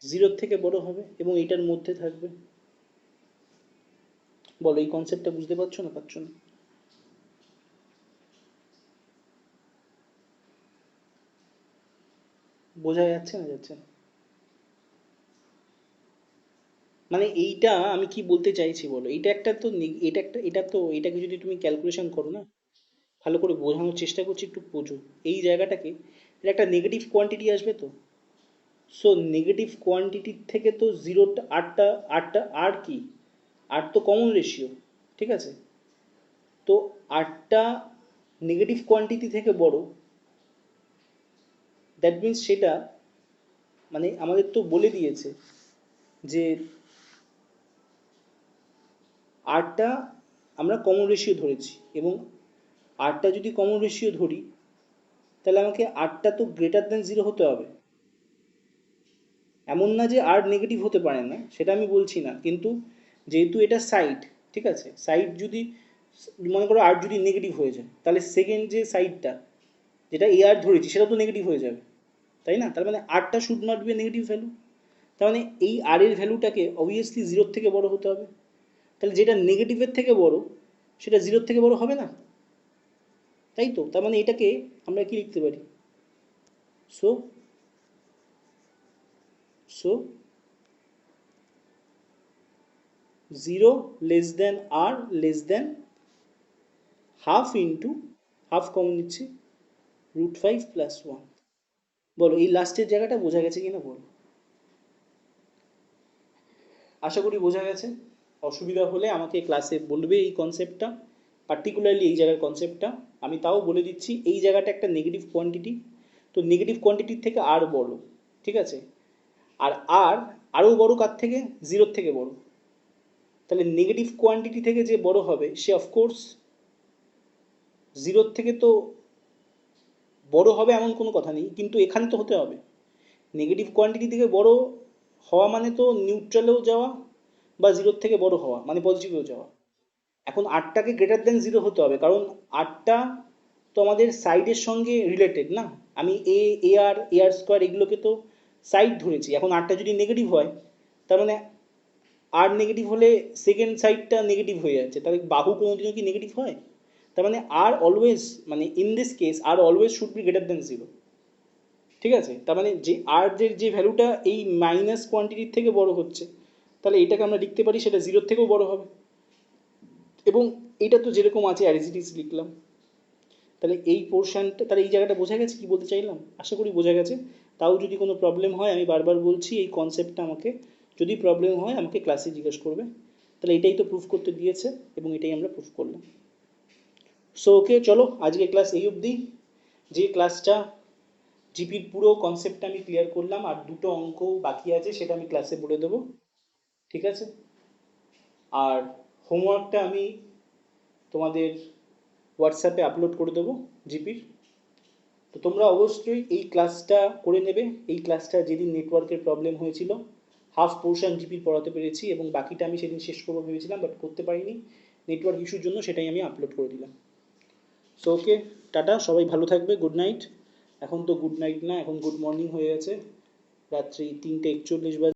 জিরোর থেকে বড় হবে এবং এটার মধ্যে থাকবে। বলো, এই কনসেপ্টটা বুঝতে পারছো না পারছো না? বোঝা যাচ্ছে না যাচ্ছে না? মানে এইটা আমি কি বলতে চাইছি বলো, এটা একটা তো এটা একটা, এটা তো, এটাকে যদি তুমি ক্যালকুলেশন করো না, ভালো করে বোঝানোর চেষ্টা করছি, একটু বোঝো এই জায়গাটাকে। এটা একটা নেগেটিভ কোয়ান্টিটি আসবে তো, সো নেগেটিভ কোয়ান্টিটির থেকে তো জিরোটা, আটটা, আটটা আর কি, আট তো কমন রেশিও। ঠিক আছে, তো আটটা নেগেটিভ কোয়ান্টিটি থেকে বড়, দ্যাট মিন্স সেটা, মানে আমাদের তো বলে দিয়েছে যে আটটা আমরা কমন রেশিও ধরেছি, এবং আটটা যদি কমন রেশিও ধরি, তাহলে আমাকে আটটা তো গ্রেটার দেন জিরো হতে হবে। এমন না যে আর নেগেটিভ হতে পারে না, সেটা আমি বলছি না, কিন্তু যেহেতু এটা সাইড, ঠিক আছে, সাইড যদি মনে করো আর যদি নেগেটিভ হয়ে যায়, তাহলে সেকেন্ড যে সাইডটা, যেটা এ আর ধরেছি সেটা তো নেগেটিভ হয়ে যাবে, তাই না? তার মানে আরটা should not be negative value. তার মানে এই আর এর ভ্যালুটাকে অবভিয়াসলি জিরোর থেকে বড় হতে হবে। তাহলে যেটা নেগেটিভের থেকে বড় সেটা জিরোর থেকে বড় হবে না, তাই তো? তার মানে এটাকে আমরা কি লিখতে পারি? So so 0 less than R less than half into, half common নিচ্ছি, √5 + 1। বলো এই লাস্টের জায়গাটা বোঝা গেছে কিনা বলো। আশা করি বোঝা গেছে। অসুবিধা হলে আমাকে ক্লাসে বলবে এই কনসেপ্টটা, পার্টিকুলারলি এই জায়গার কনসেপ্টটা। আমি তাও বলে দিচ্ছি, এই জায়গাটা একটা নেগেটিভ কোয়ান্টিটি, তো নেগেটিভ কোয়ান্টিটির থেকে আর বড়, ঠিক আছে? আর আর আরও বড় কার থেকে? জিরোর থেকে বড়। তাহলে নেগেটিভ কোয়ান্টিটি থেকে যে বড় হবে সে অফকোর্স জিরোর থেকে তো বড় হবে এমন কোনো কথা নেই, কিন্তু এখানে তো হতে হবে। নেগেটিভ কোয়ান্টিটি থেকে বড় হওয়া মানে তো নিউট্রালেও যাওয়া, বা জিরোর থেকে বড় হওয়া মানে পজিটিভেও যাওয়া। এখন আটটাকে গ্রেটার দেন জিরো হতে হবে, কারণ আটটা তো আমাদের সাইডের সঙ্গে রিলেটেড না। আমি এ আর স্কোয়ার এগুলোকে তো সাইড ধরেছি। এখন আটটা যদি নেগেটিভ হয়, তার মানে আর নেগেটিভ হলে সেকেন্ড সাইডটা নেগেটিভ হয়ে যাচ্ছে, তাহলে বাহু কোনোদিনও কি নেগেটিভ হয়? তার মানে আর অলওয়েজ, মানে in this case R always should be greater than zero, ঠিক আছে? তার মানে যে আর যে ভ্যালুটা এই মাইনাস কোয়ান্টিটির থেকে বড় হচ্ছে, তাহলে এটাকে আমরা লিখতে পারি সেটা জিরোর থেকেও বড় হবে। এবং এটা তো যেরকম আছে অ্যাজ ইট ইজ লিখলাম। তাহলে এই পোর্শনটা, তাহলে এই জায়গাটা বোঝা গেছে কি বলতে চাইলাম? আশা করি বোঝা গেছে। তাও যদি কোনো প্রবলেম হয়, আমি বারবার বলছি এই কনসেপ্টটা আমাকে, যদি প্রবলেম হয় আমাকে ক্লাসে জিজ্ঞেস করবে। তাহলে এটাই তো প্রুফ করতে দিয়েছে এবং এটাই আমরা প্রুফ করলাম। সো ওকে, চলো আজকে ক্লাস এই অবধি। যে ক্লাসটা জিপির পুরো কনসেপ্টটা আমি ক্লিয়ার করলাম, আর দুটো অঙ্ক বাকি আছে সেটা আমি ক্লাসে বলে দেবো, ঠিক আছে? আর হোমওয়ার্কটা আমি তোমাদের হোয়াটসঅ্যাপে আপলোড করে দেবো জিপির। তো তোমরা অবশ্যই এই ক্লাসটা করে নেবে। এই ক্লাসটা যেদিন নেটওয়ার্কের প্রবলেম হয়েছিল, হাফ পোর্শন জিপির পড়াতে পেরেছি এবং বাকিটা আমি সেদিন শেষ করবো ভেবেছিলাম, বাট করতে পারিনি নেটওয়ার্ক ইস্যুর জন্য, সেটাই আমি আপলোড করে দিলাম। সো ওকে, টাটা, সবাই ভালো থাকবে, গুড নাইট। এখন তো গুড নাইট না, এখন গুড মর্নিং হয়ে গেছে, রাত্রি 3:41 বাজে।